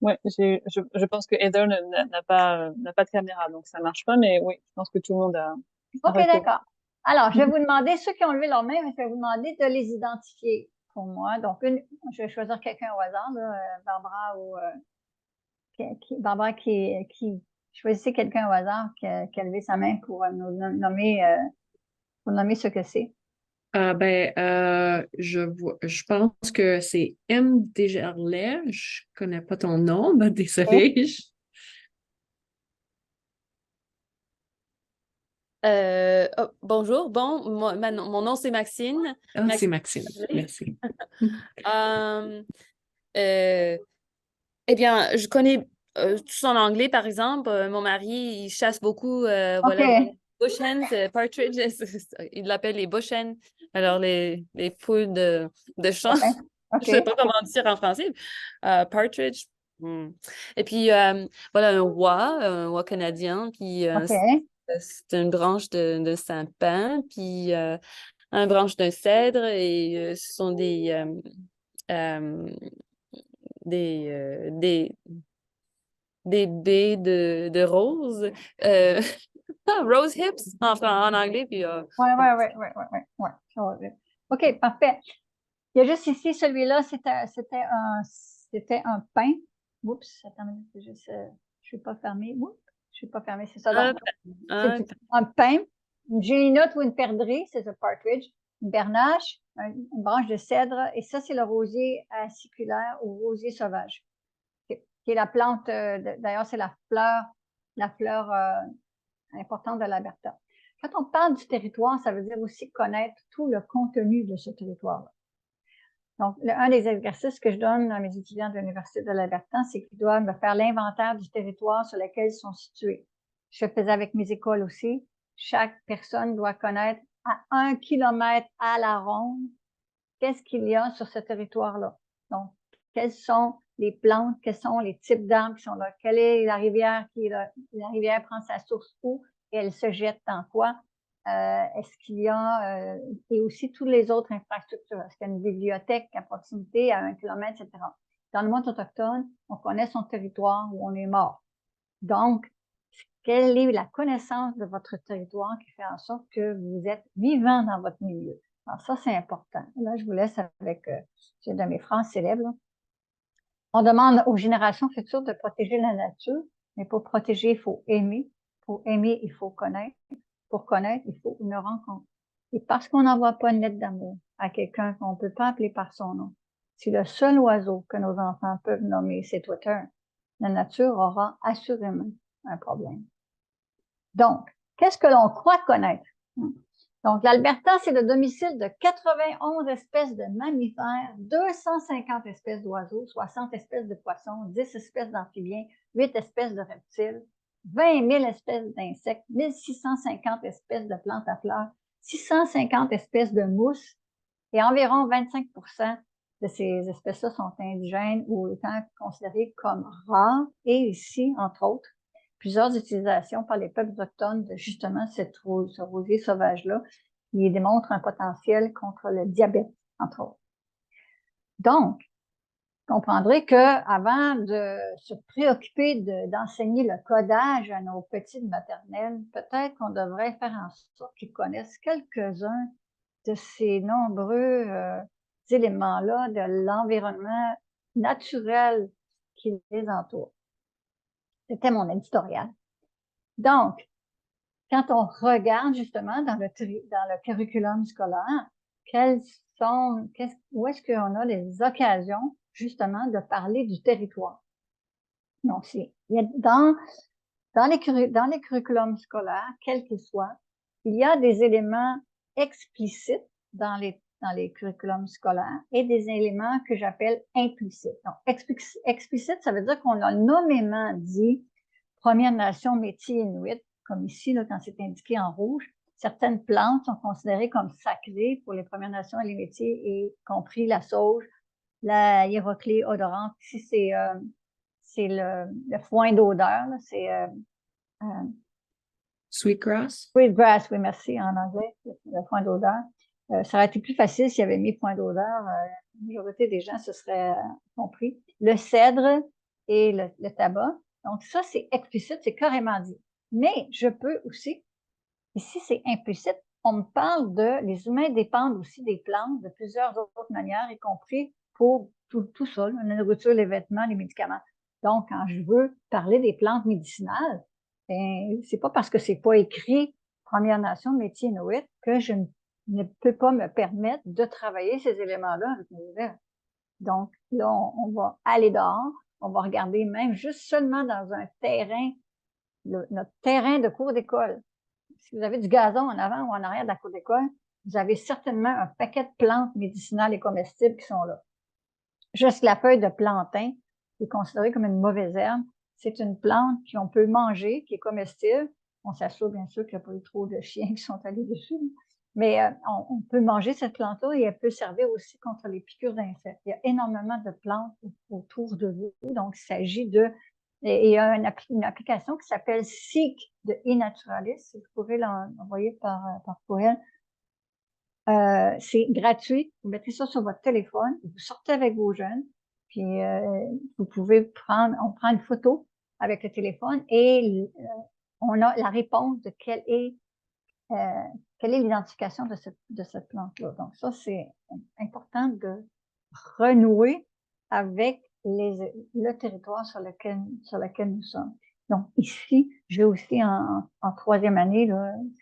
Ouais, je pense que Heather n'a pas de caméra, donc ça marche pas, mais oui, je pense que tout le monde a OK, reconnu. d'accord. Alors, je vais vous demander, ceux qui ont levé leur main, je vais vous demander de les identifier pour moi. Donc, je vais choisir quelqu'un au hasard, là, Barbara ou Barbara qui choisissez quelqu'un au hasard qui a levé sa main pour nous nommer ce que c'est. Je pense que c'est M. Desjarlais. Je connais pas ton nom, ben désolée. Bonjour. Bon, mon nom c'est Maxine. Ah, c'est Maxime. Merci. Euh, euh, eh bien, je connais tout en anglais, par exemple. Mon mari, il chasse beaucoup, voilà, OK. bush hens, partridge, il l'appelle les bush hens. Alors, les poules de champ. Ouais. Je sais OK. pas comment dire en français. Partridge. Hmm. Et puis, voilà, un roi canadien. Puis, OK. c'est une branche de sapin, puis une branche d'un cèdre, et ce sont euh, des, euh, des, des baies de rose. Euh, rose hips en anglais, puis Ouais. OK, parfait. Il y a juste ici, celui-là, c'était un pain. Oups, attends une minute, je ne suis pas fermée. Oups, je suis pas fermée, c'est ça. Donc, un- c'est un pain, une gélinotte ou une perdrix, c'est un partridge, une bernache, une branche de cèdre, et ça, c'est le rosier aciculaire ou rosier sauvage, qui est la plante, d'ailleurs, c'est la fleur importante de l'Alberta. Quand on parle du territoire, ça veut dire aussi connaître tout le contenu de ce territoire-là. Donc, un des exercices que je donne à mes étudiants de l'Université de l'Alberta, c'est qu'ils doivent me faire l'inventaire du territoire sur lequel ils sont situés. Je le faisais avec mes écoles aussi. Chaque personne doit connaître à 1 kilomètre à la ronde qu'est-ce qu'il y a sur ce territoire-là. Donc, quelles sont les plantes, quels sont les types d'arbres qui sont là, quelle est la rivière qui est là, la rivière prend sa source où et elle se jette dans quoi, est-ce qu'il y a, et aussi toutes les autres infrastructures, est-ce qu'il y a une bibliothèque à proximité à 1 kilomètre, etc. Dans le monde autochtone, on connaît son territoire où on est mort. Donc, quelle est la connaissance de votre territoire qui fait en sorte que vous êtes vivant dans votre milieu? Alors ça, c'est important. Là, je vous laisse avec une de mes phrases célèbres. Là. On demande aux générations futures de protéger la nature, mais pour protéger, il faut aimer. Pour aimer, il faut connaître. Pour connaître, il faut une rencontre. Et parce qu'on n'envoie pas une lettre d'amour à quelqu'un qu'on ne peut pas appeler par son nom, si le seul oiseau que nos enfants peuvent nommer, c'est Twitter, la nature aura assurément un problème. Donc, qu'est-ce que l'on croit connaître? Donc, l'Alberta, c'est le domicile de 91 espèces de mammifères, 250 espèces d'oiseaux, 60 espèces de poissons, 10 espèces d'amphibiens, 8 espèces de reptiles, 20 000 espèces d'insectes, 1650 espèces de plantes à fleurs, 650 espèces de mousses, et environ 25 de ces espèces-là sont indigènes ou étant considérées comme rares. Et ici, entre autres, plusieurs utilisations par les peuples autochtones de justement ce rosier sauvage-là, qui démontre un potentiel contre le diabète, entre autres. Donc, vous comprendrez qu'avant de se préoccuper d'enseigner le codage à nos petites maternelles, peut-être qu'on devrait faire en sorte qu'ils connaissent quelques-uns de ces nombreux éléments-là de l'environnement naturel qui les entoure. C'était mon éditorial. Donc, quand on regarde justement dans le curriculum scolaire, où est-ce qu'on a les occasions justement de parler du territoire? Donc, dans les curriculums scolaires, quels qu'ils soient, il y a des éléments explicites dans les curriculums scolaires et des éléments que j'appelle implicites. Donc, explicite, ça veut dire qu'on a nommément dit Première Nation métier inuit, comme ici, là, quand c'est indiqué en rouge. Certaines plantes sont considérées comme sacrées pour les Premières Nations et les métiers, y compris la sauge, la hieroclée odorante. Ici, c'est le foin d'odeur, c'est Sweetgrass? Sweetgrass, oui, merci, en anglais, le foin d'odeur. Ça aurait été plus facile s'il y avait mis point d'odeur. La majorité des gens se seraient compris. Le cèdre et le tabac. Donc, ça, c'est explicite, c'est carrément dit. Mais je peux aussi, ici, c'est implicite, on me parle les humains dépendent aussi des plantes de plusieurs autres manières, y compris pour tout ça, la nourriture, les vêtements, les médicaments. Donc, quand je veux parler des plantes médicinales, ben, c'est pas parce que c'est pas écrit Première Nation, métier inuit que je ne peux pas me permettre de travailler ces éléments-là avec mes élèves. Donc, là, on va aller dehors, on va regarder même juste seulement dans un terrain, notre terrain de cours d'école. Si vous avez du gazon en avant ou en arrière de la cour d'école, vous avez certainement un paquet de plantes médicinales et comestibles qui sont là. Juste la feuille de plantain, qui est considérée comme une mauvaise herbe, c'est une plante qu'on peut manger, qui est comestible. On s'assure bien sûr qu'il n'y a pas eu trop de chiens qui sont allés dessus. Mais on peut manger cette plante-là et elle peut servir aussi contre les piqûres d'insectes. Il y a énormément de plantes autour de vous. Donc, il s'agit il y a une application qui s'appelle Seek de eNaturalist. Vous pourrez l'envoyer par courriel. C'est gratuit. Vous mettez ça sur votre téléphone, vous sortez avec vos jeunes, puis vous pouvez on prend une photo avec le téléphone et on a la réponse de quelle est l'identification de cette plante-là. Donc ça, c'est important de renouer avec le territoire sur lequel nous sommes. Donc, ici, je vais aussi en troisième année,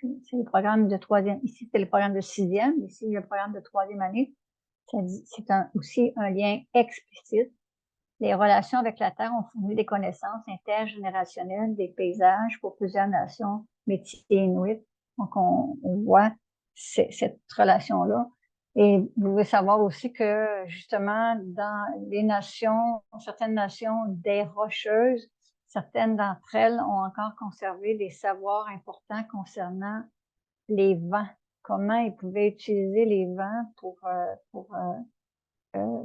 c'est le programme de troisième. Ici, c'est le programme de sixième. Ici, il y a le programme de troisième année. C'est aussi un lien explicite. Les relations avec la Terre ont fourni des connaissances intergénérationnelles des paysages pour plusieurs nations métiers inuits. Donc, on voit cette relation-là. Et vous devez savoir aussi que, justement, dans certaines nations des Rocheuses, certaines d'entre elles ont encore conservé des savoirs importants concernant les vents, comment ils pouvaient utiliser les vents pour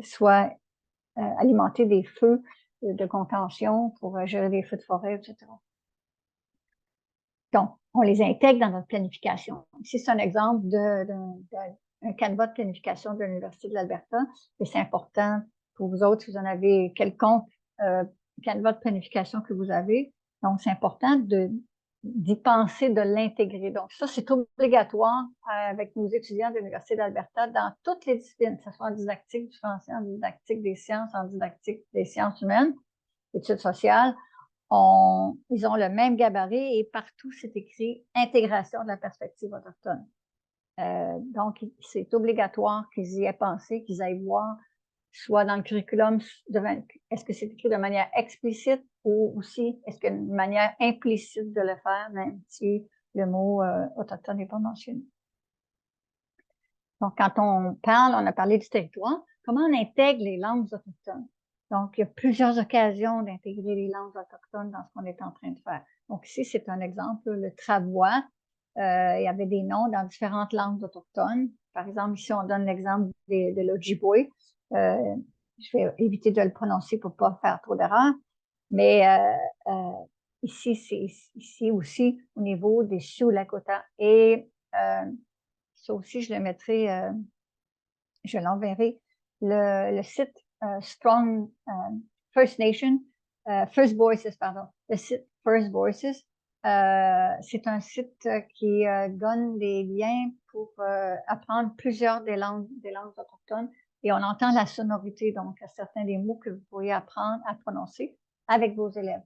soit alimenter des feux de contention, pour gérer des feux de forêt, etc. Donc, on les intègre dans notre planification. Ici, c'est un exemple d'un canevas de planification de l'Université de l'Alberta, et c'est important pour vous autres, si vous en avez quelconque canevas de planification que vous avez. Donc, c'est important d'y penser, de l'intégrer. Donc, ça, c'est obligatoire avec nos étudiants de l'Université d'Alberta dans toutes les disciplines, que ce soit en didactique du français, en didactique des sciences, en didactique des sciences humaines, études sociales. Ils ont le même gabarit et partout, c'est écrit intégration de la perspective autochtone. Donc, c'est obligatoire qu'ils y aient pensé, qu'ils aillent voir soit dans le curriculum, est-ce que c'est écrit de manière explicite ou aussi est-ce qu'il y a une manière implicite de le faire, même si le mot autochtone n'est pas mentionné. Donc, quand on parle, on a parlé du territoire, comment on intègre les langues autochtones? Donc, il y a plusieurs occasions d'intégrer les langues autochtones dans ce qu'on est en train de faire. Donc, ici, c'est un exemple, le travois. Il y avait des noms dans différentes langues autochtones. Par exemple, ici, on donne l'exemple de l'Ojibwe. Je vais éviter de le prononcer pour pas faire trop d'erreurs. Mais ici, c'est ici aussi au niveau des Sioux Lakota. Et ça aussi, je le mettrai, je l'enverrai. Le site Strong First Nation, First Voices, pardon. Le site First Voices, c'est un site qui donne des liens pour apprendre plusieurs des langues autochtones. Et on entend la sonorité, donc certains des mots que vous pourriez apprendre à prononcer avec vos élèves.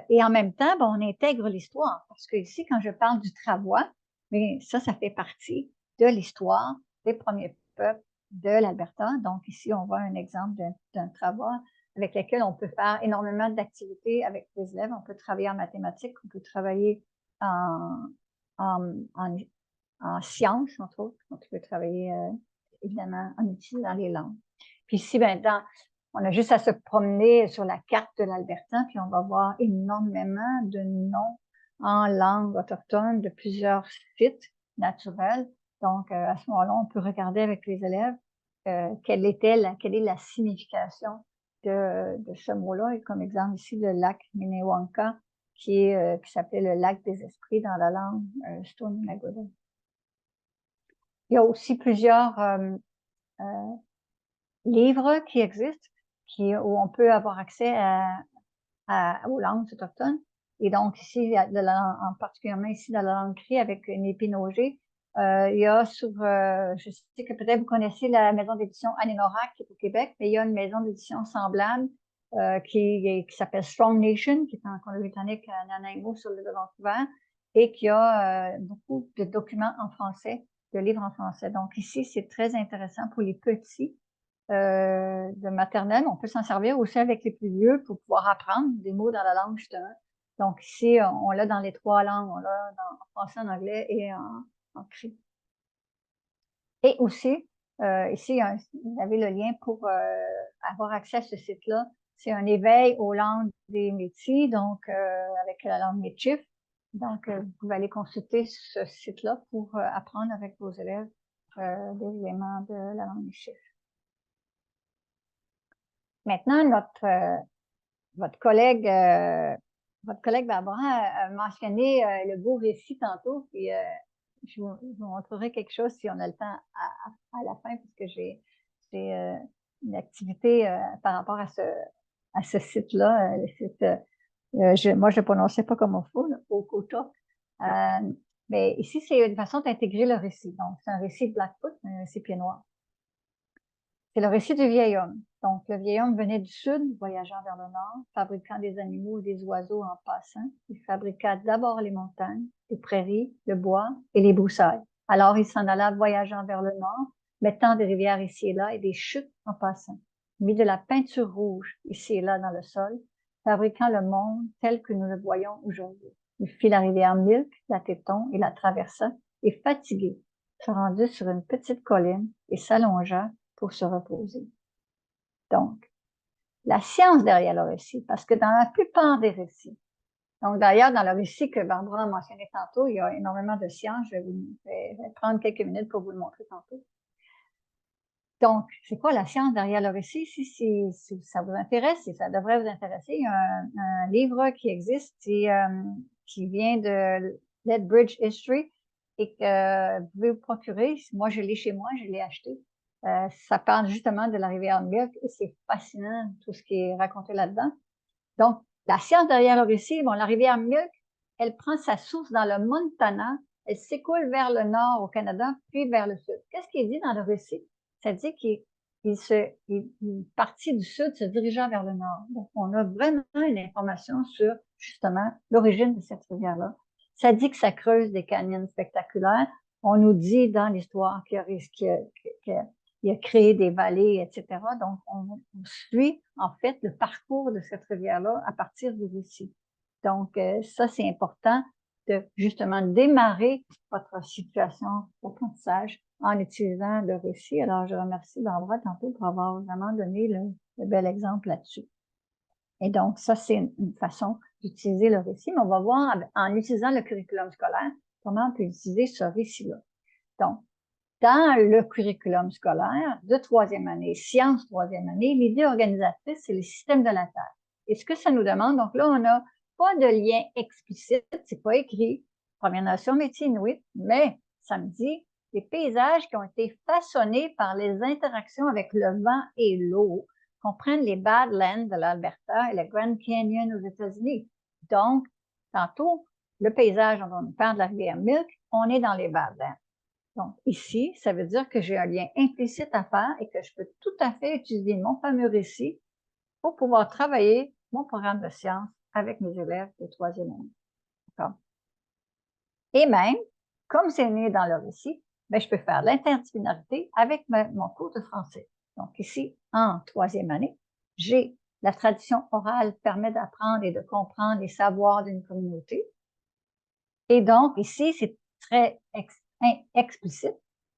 Et en même temps, on intègre l'histoire, parce que ici, quand je parle du travois, mais ça fait partie de l'histoire des premiers peuples de l'Alberta. Donc ici, on voit un exemple d'un travois avec lequel on peut faire énormément d'activités avec les élèves. On peut travailler en mathématiques, on peut travailler en sciences, entre autres. On peut travailler, évidemment, en utilisant les langues. Puis ici, on a juste à se promener sur la carte de l'Alberta, puis on va voir énormément de noms en langue autochtone de plusieurs sites naturels. Donc, à ce moment-là, on peut regarder avec les élèves quelle est la signification de ce mot-là. Et comme exemple ici, le lac Minnewanka, qui s'appelait le lac des esprits dans la langue Stoney Nakoda. Il y a aussi plusieurs livres qui existent, où on peut avoir accès aux langues autochtones. Et donc ici, particulièrement ici dans la langue cri avec une épinogée, il y a je sais que peut-être vous connaissez la maison d'édition Aninorak qui est au Québec, mais il y a une maison d'édition semblable qui s'appelle Strong Nation, qui est en Colombie-Britannique à Nanaimo sur l'île de Vancouver, et qui a beaucoup de documents en français, de livres en français. Donc ici, c'est très intéressant pour les petits de maternelle. On peut s'en servir aussi avec les plus vieux pour pouvoir apprendre des mots dans la langue, justement. Donc ici, on l'a dans les 3 langues. On l'a en français, en anglais et en cri. Et aussi, ici, vous avez le lien pour avoir accès à ce site-là. C'est un éveil aux langues des Métis, donc avec la langue Michif. Donc, vous pouvez aller consulter ce site-là pour apprendre avec vos élèves des éléments de la langue Michif. Maintenant, votre collègue Barbara a mentionné le beau récit tantôt, puis je vous montrerai quelque chose si on a le temps à la fin, parce que j'ai une activité par rapport à ce site-là. Le site, moi, je ne le prononçais pas comme il faut, Okota. Mais ici, c'est une façon d'intégrer le récit. Donc, c'est un récit de Blackfoot, un récit pied noir. C'est le récit du vieil homme. Donc, le vieil homme venait du sud, voyageant vers le nord, fabriquant des animaux et des oiseaux en passant. Il fabriqua d'abord les montagnes, les prairies, le bois et les broussailles. Alors, il s'en alla voyageant vers le nord, mettant des rivières ici et là et des chutes en passant. Il mit de la peinture rouge ici et là dans le sol, fabriquant le monde tel que nous le voyons aujourd'hui. Il fit la rivière Milk, la Téton, et la traversa, et fatigué, se rendit sur une petite colline et s'allongea pour se reposer. Donc, la science derrière le récit, parce que dans la plupart des récits, donc d'ailleurs, dans le récit que Barbara a mentionné tantôt, il y a énormément de science. Je vais prendre quelques minutes pour vous le montrer tantôt. Donc, c'est quoi la science derrière le récit? Si ça vous intéresse, si ça devrait vous intéresser, il y a un livre qui existe qui vient de Lethbridge History et que vous pouvez vous procurer. Moi, je l'ai chez moi, je l'ai acheté. Ça parle justement de la rivière Milk et c'est fascinant tout ce qui est raconté là-dedans. Donc, la science derrière le récit, la rivière Milk, elle prend sa source dans le Montana, elle s'écoule vers le nord au Canada, puis vers le sud. Qu'est-ce qui est dit dans le récit? Ça dit qu'il partit du sud, se dirigeant vers le nord. Donc, on a vraiment une information sur, justement, l'origine de cette rivière-là. Ça dit que ça creuse des canyons spectaculaires. On nous dit dans l'histoire qu'il y il a créé des vallées, etc. Donc, on suit en fait le parcours de cette rivière-là à partir du récit. Donc, ça, c'est important de justement démarrer votre situation d'apprentissage en utilisant le récit. Alors, je remercie Barbara tantôt pour avoir vraiment donné le bel exemple là-dessus. Et donc, ça, c'est une façon d'utiliser le récit, mais on va voir en utilisant le curriculum scolaire comment on peut utiliser ce récit-là. Donc, dans le curriculum scolaire de troisième année, sciences troisième année, l'idée organisatrice, c'est le système de la Terre. Et ce que ça nous demande, donc là, on n'a pas de lien explicite, c'est pas écrit, Première Nation métier inuit, mais ça me dit les paysages qui ont été façonnés par les interactions avec le vent et l'eau, comprennent les Badlands de l'Alberta et le Grand Canyon aux États-Unis. Donc, tantôt, le paysage dont on parle de la rivière Milk, on est dans les Badlands. Donc, ici, ça veut dire que j'ai un lien implicite à faire et que je peux tout à fait utiliser mon fameux récit pour pouvoir travailler mon programme de sciences avec mes élèves de troisième année. D'accord? Et même, comme c'est né dans le récit, ben, je peux faire l'interdisciplinarité avec mon cours de français. Donc, ici, en troisième année, j'ai la tradition orale permet d'apprendre et de comprendre les savoirs d'une communauté. Et donc, ici, c'est très explicite.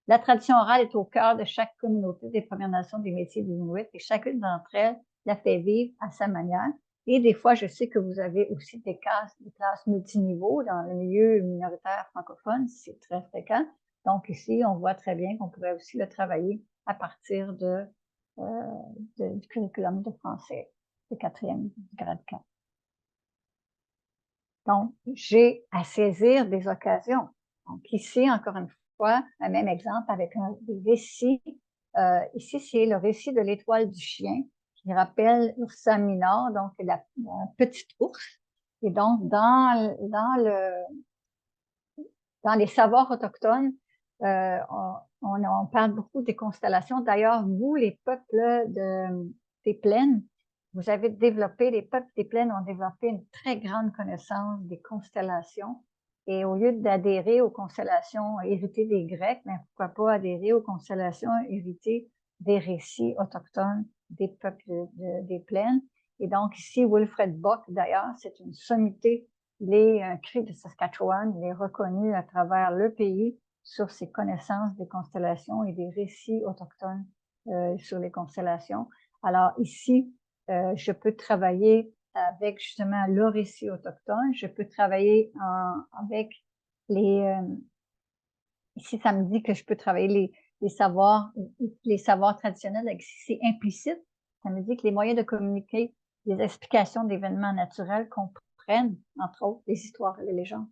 La tradition orale est au cœur de chaque communauté des Premières Nations des métiers des Inuits et chacune d'entre elles la fait vivre à sa manière. Et des fois, je sais que vous avez aussi des classes multiniveaux dans le milieu minoritaire francophone, c'est très fréquent. Donc ici, on voit très bien qu'on pourrait aussi le travailler à partir du curriculum de français de quatrième grade 4. Donc, j'ai à saisir des occasions. Donc, ici, encore une fois, un même exemple avec des récits. Ici, c'est le récit de l'étoile du chien qui rappelle Ursa Minor, donc la petite ours. Et donc, dans les savoirs autochtones, on parle beaucoup des constellations. D'ailleurs, vous, les peuples des plaines, vous avez développé, les peuples des plaines ont développé une très grande connaissance des constellations. Et au lieu d'adhérer aux constellations héritées des Grecs, mais pourquoi pas adhérer aux constellations héritées des récits autochtones des peuples des plaines. Et donc ici, Wilfred Bock, d'ailleurs, c'est une sommité. Il est un cri de Saskatchewan, il est reconnu à travers le pays sur ses connaissances des constellations et des récits autochtones sur les constellations. Alors ici, je peux travailler avec justement le récit autochtone, je peux travailler avec ici ça me dit que je peux travailler les savoirs traditionnels, avec c'est implicite, ça me dit que les moyens de communiquer les explications d'événements naturels comprennent, entre autres, les histoires et les légendes.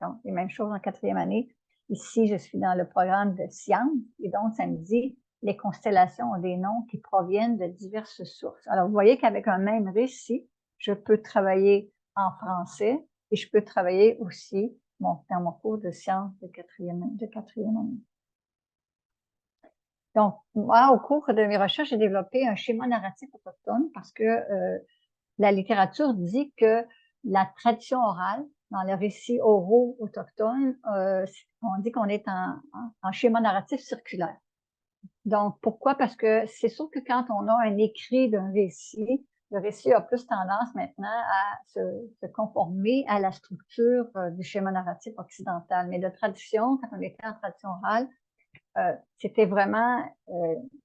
Donc, les mêmes choses en quatrième année. Ici, je suis dans le programme de sciences et donc ça me dit les constellations ont des noms qui proviennent de diverses sources. Alors, vous voyez qu'avec un même récit, je peux travailler en français et je peux travailler aussi dans mon cours de sciences de quatrième année. Donc, moi, au cours de mes recherches, j'ai développé un schéma narratif autochtone parce que la littérature dit que la tradition orale, dans les récits oraux autochtones, on dit qu'on est en schéma narratif circulaire. Donc, pourquoi? Parce que c'est sûr que quand on a un écrit d'un récit, le récit a plus tendance maintenant à se conformer à la structure du schéma narratif occidental. Mais de tradition, quand on était en tradition orale, c'était vraiment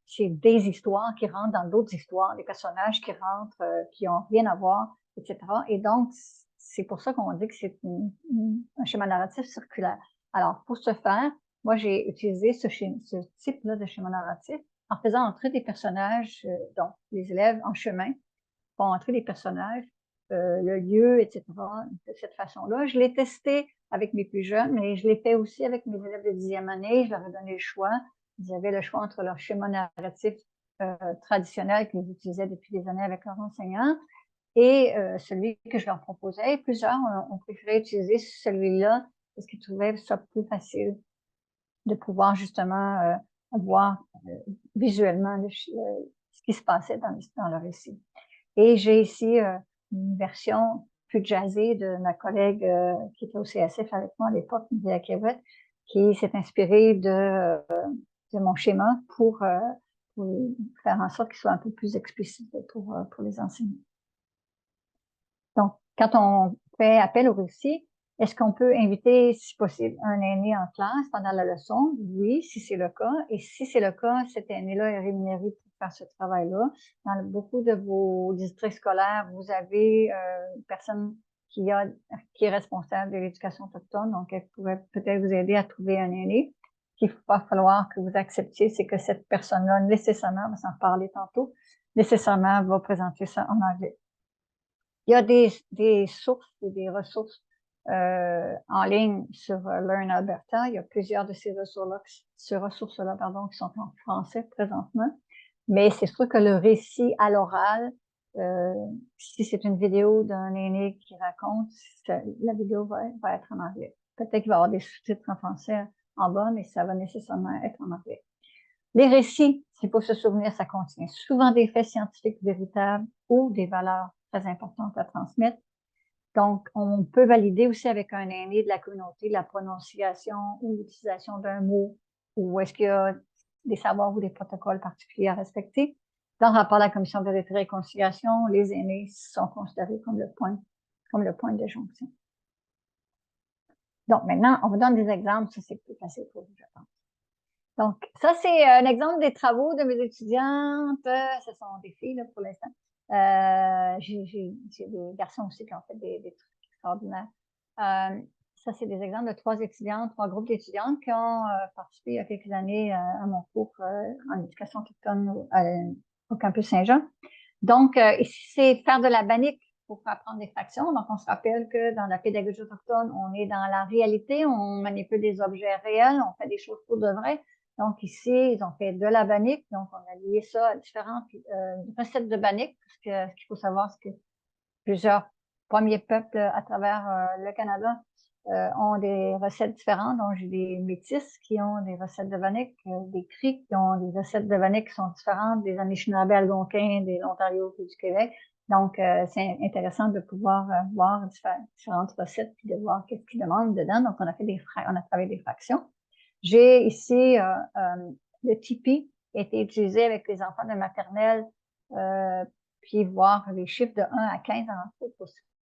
c'est des histoires qui rentrent dans d'autres histoires, des personnages qui rentrent, qui n'ont rien à voir, etc. Et donc, c'est pour ça qu'on dit que c'est un schéma narratif circulaire. Alors, pour ce faire, moi, j'ai utilisé ce type-là de schéma narratif en faisant entrer des personnages, donc les élèves en chemin font entrer des personnages, le lieu, etc. de cette façon-là. Je l'ai testé avec mes plus jeunes, mais je l'ai fait aussi avec mes élèves de 10e année. Je leur ai donné le choix. Ils avaient le choix entre leur schéma narratif traditionnel qu'ils utilisaient depuis des années avec leurs enseignants et celui que je leur proposais. Plusieurs ont préféré utiliser celui-là parce qu'ils trouvaient ça plus facile de pouvoir justement voir visuellement ce qui se passait dans le récit. Et j'ai ici une version plus jazzée de ma collègue qui était au CSF avec moi à l'époque, Lydia Kevett, qui s'est inspirée de mon schéma pour faire en sorte qu'ils soient un peu plus explicites pour les enseignants. Donc, quand on fait appel au récit, est-ce qu'on peut inviter, si possible, un aîné en classe pendant la leçon? Oui, si c'est le cas. Et si c'est le cas, cet aîné-là est rémunéré pour faire ce travail-là. Dans beaucoup de vos districts scolaires, vous avez une personne qui est responsable de l'éducation autochtone, donc elle pourrait peut-être vous aider à trouver un aîné. Ce qu'il va falloir que vous acceptiez, c'est que cette personne-là, nécessairement, on va s'en parler tantôt, nécessairement va présenter ça en anglais. Il y a des sources et des ressources en ligne sur Learn Alberta. Il y a plusieurs de ces ressources-là, pardon, qui sont en français présentement. Mais c'est sûr que le récit à l'oral, si c'est une vidéo d'un aîné qui raconte, la vidéo va être en anglais. Peut-être qu'il va y avoir des sous-titres en français en bas, mais ça va nécessairement être en anglais. Les récits, s'il faut se souvenir, ça contient souvent des faits scientifiques véritables ou des valeurs très importantes à transmettre. Donc, on peut valider aussi avec un aîné de la communauté la prononciation ou l'utilisation d'un mot, ou est-ce qu'il y a des savoirs ou des protocoles particuliers à respecter. Dans le rapport de la Commission vérité et réconciliation, les aînés sont considérés comme le point de jonction. Donc, maintenant, on vous donne des exemples. Ça, c'est plus facile pour vous, je pense. Donc, ça, c'est un exemple des travaux de mes étudiantes. Ce sont des filles, là, pour l'instant. J'ai des garçons aussi qui ont fait des trucs extraordinaires. Ça, c'est des exemples de trois groupes d'étudiantes qui ont participé il y a quelques années à mon cours en éducation autochtone au campus Saint-Jean. Donc, ici, c'est faire de la bannique pour apprendre des fractions. Donc, on se rappelle que dans la pédagogie autochtone, on est dans la réalité, on manipule des objets réels, on fait des choses pour de vrai. Donc, ici, ils ont fait de la bannique. Donc, on a lié ça à différentes recettes de bannique, parce que ce qu'il faut savoir, c'est que plusieurs premiers peuples à travers le Canada ont des recettes différentes. Donc, j'ai des Métis qui ont des recettes de bannique, des Cris qui ont des recettes de bannique qui sont différentes, des Anishinaabe algonquins, des Ontario et du Québec. Donc, c'est intéressant de pouvoir voir différentes recettes puis de voir qu'est-ce qu'ils demandent dedans. Donc, on a travaillé des fractions. J'ai ici le Tipeee qui a été utilisé avec les enfants de maternelle, puis voir les chiffres de 1 à 15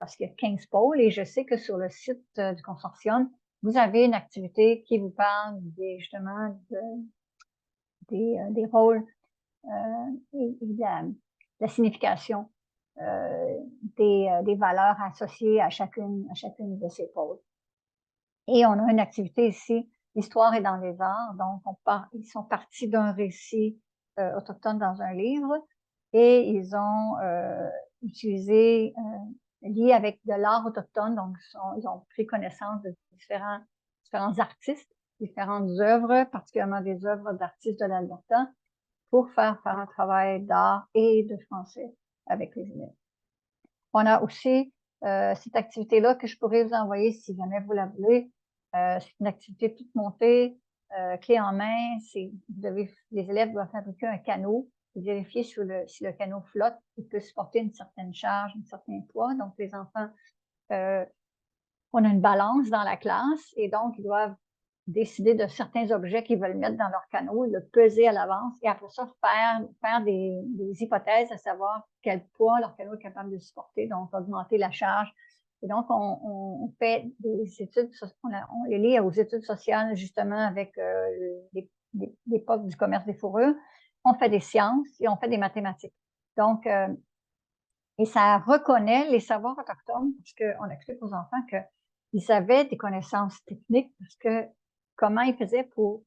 parce qu'il y a 15 pôles. Et je sais que sur le site du consortium, vous avez une activité qui vous parle justement des rôles et de la signification des valeurs associées à chacune de ces pôles. Et on a une activité ici, l'histoire est dans les arts. Donc, ils sont partis d'un récit autochtone dans un livre et ils ont utilisé, lié avec de l'art autochtone. Donc, ils ont pris connaissance de différents artistes, différentes œuvres, particulièrement des œuvres d'artistes de l'Alberta, pour faire un travail d'art et de français avec les élèves. On a aussi cette activité-là que je pourrais vous envoyer si jamais vous la voulez. C'est une activité toute montée, clé en main. Les élèves doivent fabriquer un canot et vérifier si le canot flotte et peut supporter une certaine charge, un certain poids. Donc, les enfants, on a une balance dans la classe et donc, ils doivent décider de certains objets qu'ils veulent mettre dans leur canot, le peser à l'avance et après ça, faire des hypothèses à savoir quel poids leur canot est capable de supporter, donc augmenter la charge. Et donc, on fait des études, on les lit aux études sociales, justement, avec l'époque du commerce des fourrures. On fait des sciences et on fait des mathématiques. Donc, et ça reconnaît les savoirs autochtones, parce qu'on explique aux enfants qu'ils avaient des connaissances techniques, parce que comment ils faisaient pour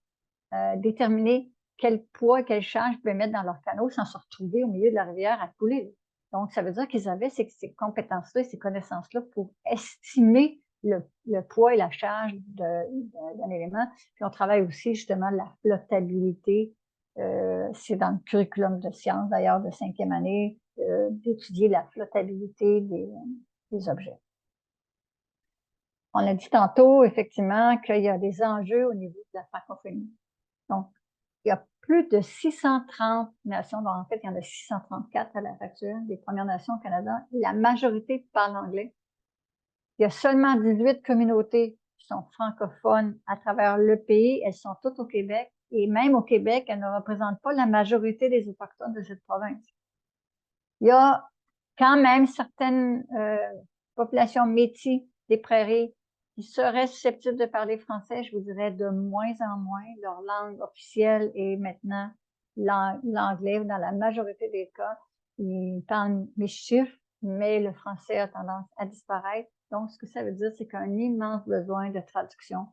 déterminer quel poids, quelle charge ils pouvaient mettre dans leur canot sans se retrouver au milieu de la rivière à couler. Donc, ça veut dire qu'ils avaient ces compétences-là, ces connaissances-là pour estimer le poids et la charge d'un élément. Puis, on travaille aussi justement la flottabilité. C'est dans le curriculum de sciences, d'ailleurs, de 5e année, d'étudier la flottabilité des objets. On a dit tantôt, effectivement, qu'il y a des enjeux au niveau de la francophonie. Donc, il y a plus de 630 nations, donc en fait, il y en a 634 à la facture, des Premières Nations au Canada. La majorité parle anglais. Il y a seulement 18 communautés qui sont francophones à travers le pays. Elles sont toutes au Québec. Et même au Québec, elle ne représente pas la majorité des Autochtones de cette province. Il y a quand même certaines populations métis des prairies qui seraient susceptibles de parler français, je vous dirais de moins en moins. Leur langue officielle est maintenant l'anglais dans la majorité des cas. Ils parlent Michif, mais le français a tendance à disparaître. Donc, ce que ça veut dire, c'est qu'il y a un immense besoin de traduction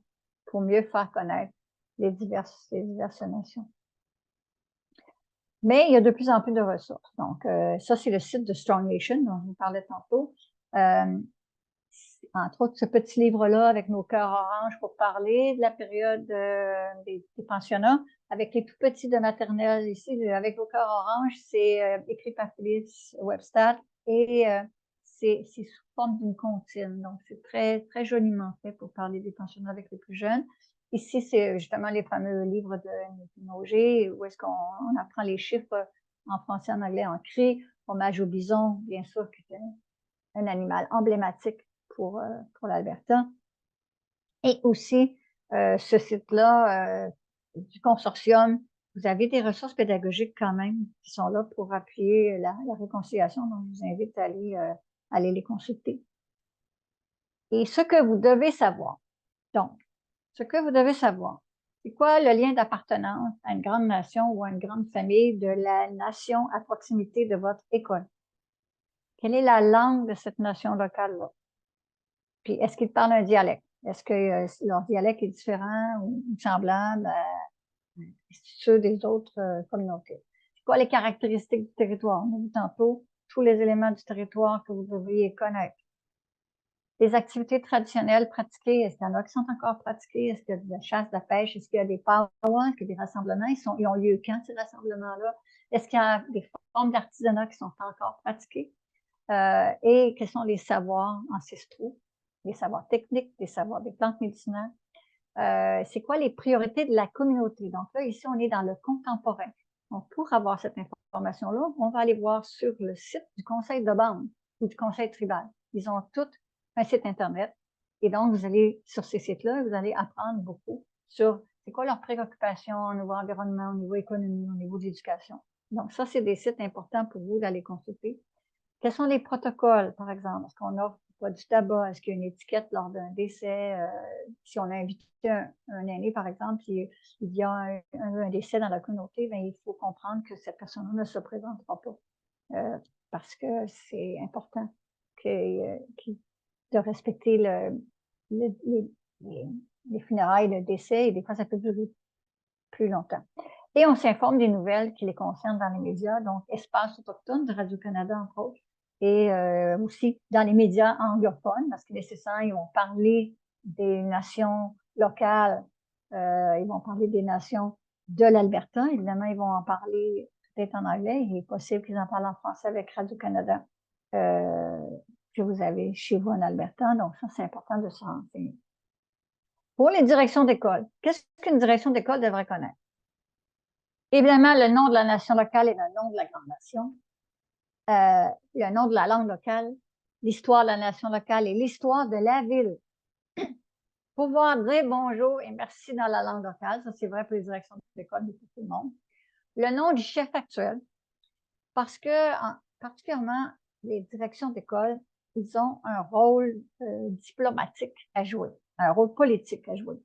pour mieux faire connaître les diverses nations. Mais il y a de plus en plus de ressources. Donc, ça, c'est le site de Strong Nation dont je vous parlais tantôt. Entre autres, ce petit livre-là avec nos cœurs orange pour parler de la période des pensionnats, avec les tout petits de maternelle ici, avec nos cœurs orange, c'est écrit par Phyllis Webster et c'est sous forme d'une comptine. Donc, c'est très, très joliment fait pour parler des pensionnats avec les plus jeunes. Ici, c'est justement les fameux livres de Noger, où est-ce qu'on apprend les chiffres en français, en anglais, en cri, hommage au bison, bien sûr, qui est un animal emblématique pour l'Alberta. Et aussi, ce site-là du consortium, vous avez des ressources pédagogiques quand même qui sont là pour appuyer la réconciliation. Donc, je vous invite à aller les consulter. Et ce que vous devez savoir. Donc, ce que vous devez savoir, c'est quoi le lien d'appartenance à une grande nation ou à une grande famille de la nation à proximité de votre école? Quelle est la langue de cette nation locale-là? Puis, est-ce qu'ils parlent un dialecte? Est-ce que leur dialecte est différent ou semblable à ceux des autres communautés? C'est quoi les caractéristiques du territoire? On a vu tantôt tous les éléments du territoire que vous devriez connaître. Les activités traditionnelles pratiquées, est-ce qu'il y en a qui sont encore pratiquées? Est-ce qu'il y a de la chasse, de la pêche? Est-ce qu'il y a des powwows, est-ce qu'il y a des rassemblements? Ils ont lieu quand, ces rassemblements-là? Est-ce qu'il y a des formes d'artisanat qui sont encore pratiquées? Et quels sont les savoirs ancestraux, les savoirs techniques, les savoirs des plantes médicinales? C'est quoi les priorités de la communauté? Donc là, ici, on est dans le contemporain. Donc, pour avoir cette information-là, on va aller voir sur le site du conseil de bande ou du conseil tribal. Ils ont tous un site Internet. Et donc, vous allez sur ces sites-là, vous allez apprendre beaucoup sur c'est quoi leurs préoccupations au niveau environnement, au niveau économie, au niveau de l'éducation. Donc, ça, c'est des sites importants pour vous d'aller consulter. Quels sont les protocoles, par exemple? Est-ce qu'on offre pas du tabac? Est-ce qu'il y a une étiquette lors d'un décès? Si on a invité un aîné, par exemple, puis il y a un décès dans la communauté, bien, il faut comprendre que cette personne ne se présentera pas parce que c'est important de respecter les funérailles, le décès, et des fois, ça peut durer plus longtemps. Et on s'informe des nouvelles qui les concernent dans les médias, donc Espace autochtone de Radio-Canada, entre autres, et aussi dans les médias anglophones, parce qu'il est nécessaire, ils vont parler des nations locales, ils vont parler des nations de l'Alberta, évidemment, ils vont en parler peut-être en anglais, il est possible qu'ils en parlent en français avec Radio-Canada, que vous avez chez vous en Alberta, donc ça, c'est important de se renseigner. Pour les directions d'école, qu'est-ce qu'une direction d'école devrait connaître? Évidemment, le nom de la nation locale et le nom de la grande nation, le nom de la langue locale, l'histoire de la nation locale et l'histoire de la ville. Pouvoir dire bonjour et merci dans la langue locale, ça c'est vrai pour les directions d'école, mais pour tout le monde. Le nom du chef actuel, parce que particulièrement les directions d'école, ils ont un rôle diplomatique à jouer, un rôle politique à jouer.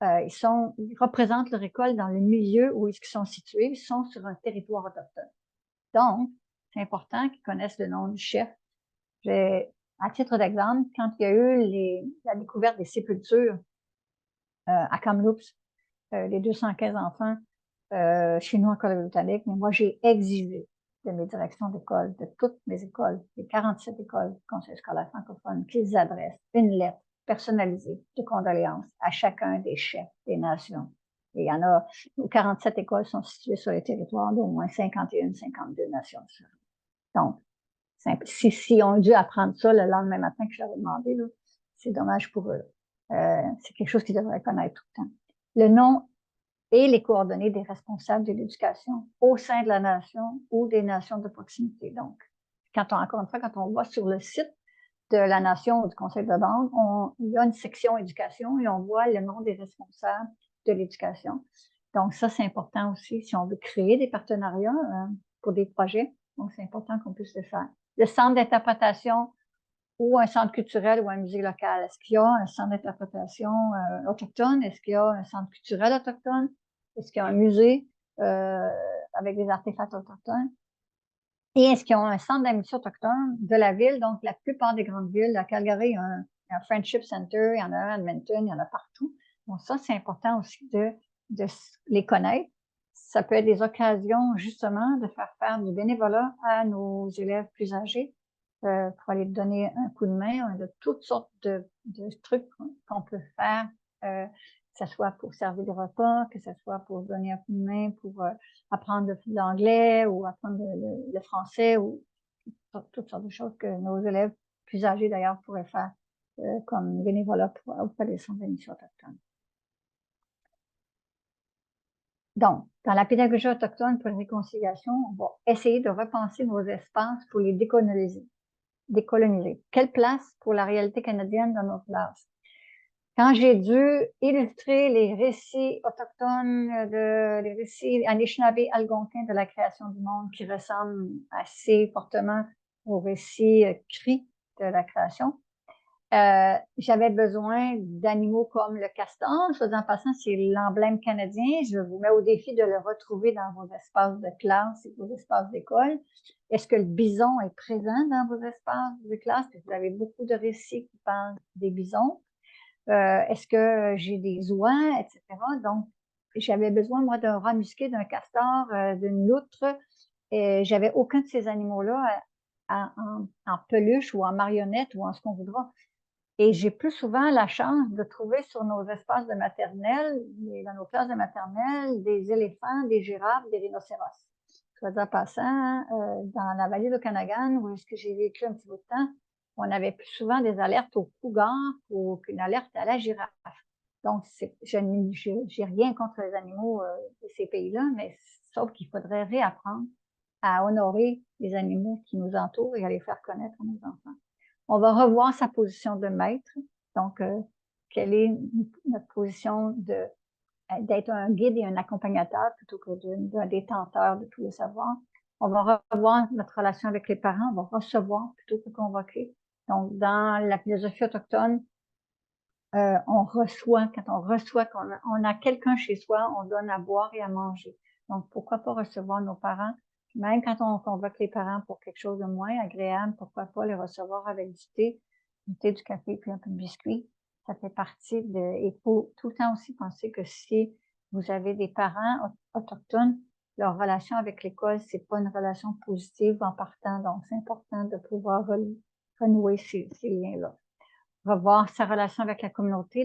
Ils représentent leur école dans le milieu où ils sont situés, ils sont sur un territoire autochtone. Donc, c'est important qu'ils connaissent le nom du chef. À titre d'exemple, quand il y a eu la découverte des sépultures à Kamloops, les 215 enfants chinois en Colombie-Britannique, mais moi, j'ai exigé de mes directions d'école, de toutes mes écoles, les 47 écoles du Conseil scolaire francophone, qu'ils adressent une lettre personnalisée de condoléances à chacun des chefs des nations. Et il y en a, nos 47 écoles sont situées sur les territoires d'au moins 51, 52 nations. Donc, si on a dû apprendre ça le lendemain matin que je leur ai demandé, c'est dommage pour eux. C'est quelque chose qu'ils devraient connaître tout le temps. Le nom et les coordonnées des responsables de l'éducation au sein de la nation ou des nations de proximité. Donc, encore une fois, quand on va sur le site de la nation ou du conseil de bande, il y a une section éducation et on voit le nom des responsables de l'éducation. Donc, ça, c'est important aussi si on veut créer des partenariats pour des projets. Donc, c'est important qu'on puisse le faire. Le centre d'interprétation ou un centre culturel ou un musée local. Est-ce qu'il y a un centre d'interprétation autochtone? Est-ce qu'il y a un centre culturel autochtone? Est-ce qu'il y a un musée avec des artefacts autochtones? Et est-ce qu'il y a un centre d'admission autochtone de la ville? Donc, la plupart des grandes villes, à Calgary, il y a un Friendship Center, il y en a un à Edmonton, il y en a partout. Donc, ça, c'est important aussi de les connaître. Ça peut être des occasions, justement, de faire du bénévolat à nos élèves plus âgés pour aller donner un coup de main, de toutes sortes de trucs qu'on peut faire, que ce soit pour servir des repas, que ce soit pour donner un coup de main, pour apprendre l'anglais ou apprendre le français ou toutes sortes de choses que nos élèves plus âgés, d'ailleurs, pourraient faire comme bénévolat auprès des centres d'émission autochtones. Donc, dans la pédagogie autochtone pour la réconciliation, on va essayer de repenser nos espaces pour les décoloniser. Quelle place pour la réalité canadienne dans nos classes? Quand j'ai dû illustrer les récits autochtones, les récits Anishinaabe-Algonquins de la création du monde qui ressemblent assez fortement aux récits cris de la création, j'avais besoin d'animaux comme le castor. Soit en passant, c'est l'emblème canadien. Je vous mets au défi de le retrouver dans vos espaces de classe et vos espaces d'école. Est-ce que le bison est présent dans vos espaces de classe? Vous avez beaucoup de récits qui parlent des bisons. Est-ce que j'ai des oies, etc. Donc, j'avais besoin, moi, d'un rat musqué, d'un castor, d'une loutre. Et j'avais aucun de ces animaux-là en peluche ou en marionnette ou en ce qu'on voudra. Et j'ai plus souvent la chance de trouver sur nos espaces de maternelle, dans nos classes de maternelle, des éléphants, des girafes, des rhinocéros. Soit en passant, dans la vallée de Okanagan, où est-ce que j'ai vécu un petit bout de temps, on avait plus souvent des alertes au cougar qu'une alerte à la girafe. Donc, je n'ai rien contre les animaux de ces pays-là, mais sauf qu'il faudrait réapprendre à honorer les animaux qui nous entourent et à les faire connaître à nos enfants. On va revoir sa position de maître. Donc, quelle est notre position d'être un guide et un accompagnateur plutôt que d'un détenteur de tous les savoirs. On va revoir notre relation avec les parents. On va recevoir plutôt que convoquer. Donc, dans la philosophie autochtone, on reçoit. Quand on reçoit, quand on a quelqu'un chez soi, on donne à boire et à manger. Donc, pourquoi pas recevoir nos parents? Même quand on convoque les parents pour quelque chose de moins agréable, pourquoi pas les recevoir avec du thé, du café, puis un peu de biscuit. Ça fait partie il faut tout le temps aussi penser que si vous avez des parents autochtones, leur relation avec l'école, c'est pas une relation positive en partant. Donc, c'est important de pouvoir renouer ces liens-là. Revoir sa relation avec la communauté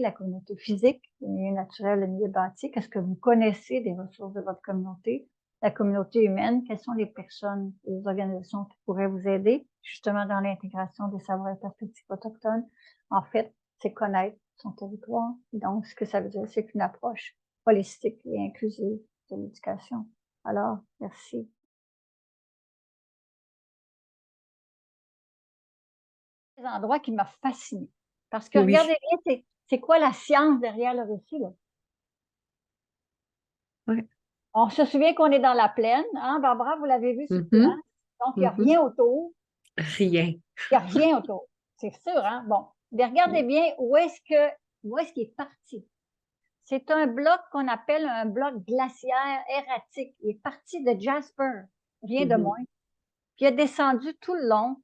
physique, le milieu naturel, le milieu bâti. Qu'est-ce que vous connaissez des ressources de votre communauté? La communauté humaine, quelles sont les personnes, les organisations qui pourraient vous aider justement dans l'intégration des savoirs et perspectives autochtones? En fait, c'est connaître son territoire. Donc, ce que ça veut dire, c'est qu'une approche holistique et inclusive de l'éducation. Alors, merci. Des endroits qui m'ont fasciné. Parce que Oui. regardez bien, c'est quoi la science derrière le récit, là? Ouais. On se souvient qu'on est dans la plaine, hein, Barbara, vous l'avez vu sur le plan. Donc, il n'y a rien autour. Rien. Il n'y a rien autour. C'est sûr, hein? Bon. Mais regardez bien où est-ce qu'il est parti. C'est un bloc qu'on appelle un bloc glaciaire erratique. Il est parti de Jasper, rien de moins. Puis il a descendu tout le long.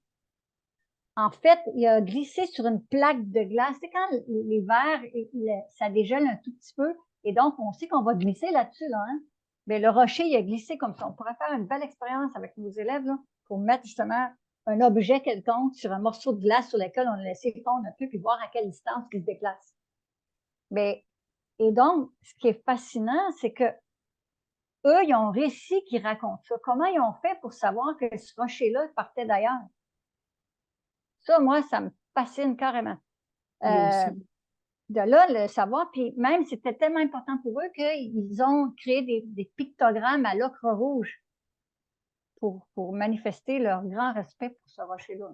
En fait, il a glissé sur une plaque de glace. C'est quand l'hiver, ça dégèle un tout petit peu. Et donc, on sait qu'on va glisser là-dessus, là, hein? Mais le rocher, il a glissé comme ça. On pourrait faire une belle expérience avec nos élèves, là, pour mettre justement un objet quelconque sur un morceau de glace sur lequel on a laissé fondre un peu, puis voir à quelle distance il se déplace. Et donc, ce qui est fascinant, c'est que eux, ils ont un récit qui raconte ça. Comment ils ont fait pour savoir que ce rocher-là partait d'ailleurs? Ça, moi, ça me fascine carrément. De là, le savoir, puis même, c'était tellement important pour eux qu'ils ont créé des pictogrammes à l'ocre rouge pour manifester leur grand respect pour ce rocher-là.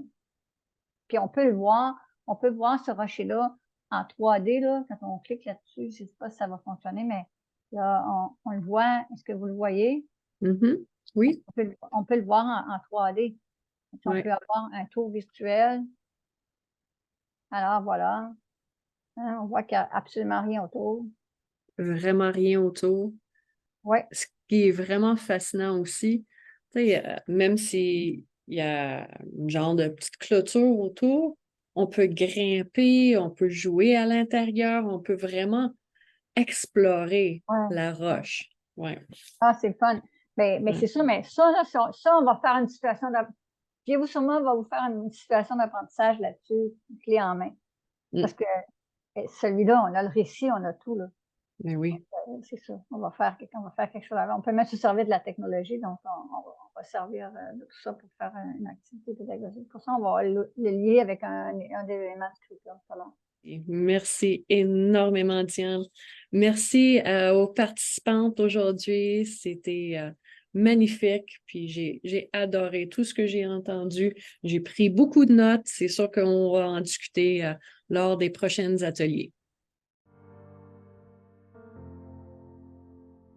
Puis on peut voir ce rocher-là en 3D, là, quand on clique là-dessus, je ne sais pas si ça va fonctionner, mais Là, on le voit. Est-ce que vous le voyez? Mhm. Oui, On peut le voir en 3D. On ouais, peut avoir un tour virtuel. Alors, voilà. Hein, on voit qu'il n'y a absolument rien autour. vraiment rien autour. Oui, Ce qui est vraiment fascinant aussi, tu sais, même s'il y a une genre de petite clôture autour, on peut grimper, on peut jouer à l'intérieur, on peut vraiment explorer ouais. la roche. Ouais. Ah, c'est le fun. Mais Ouais. c'est ça, mais ça, là, ça, on va faire une situation Puis-vous sûrement va vous faire une situation d'apprentissage là-dessus, clé en main. Mm. Parce que celui-là, on a le récit, on a tout, là. Mais oui. C'est ça. On va faire quelque chose avec. On peut même se servir de la technologie, donc on va servir de tout ça pour faire une activité pédagogique. Pour ça, on va le lier avec un élément de scripture. Et merci énormément, Diane. Merci aux participantes aujourd'hui. C'était magnifique. Puis j'ai adoré tout ce que j'ai entendu. J'ai pris beaucoup de notes. C'est sûr qu'on va en discuter lors des prochains ateliers.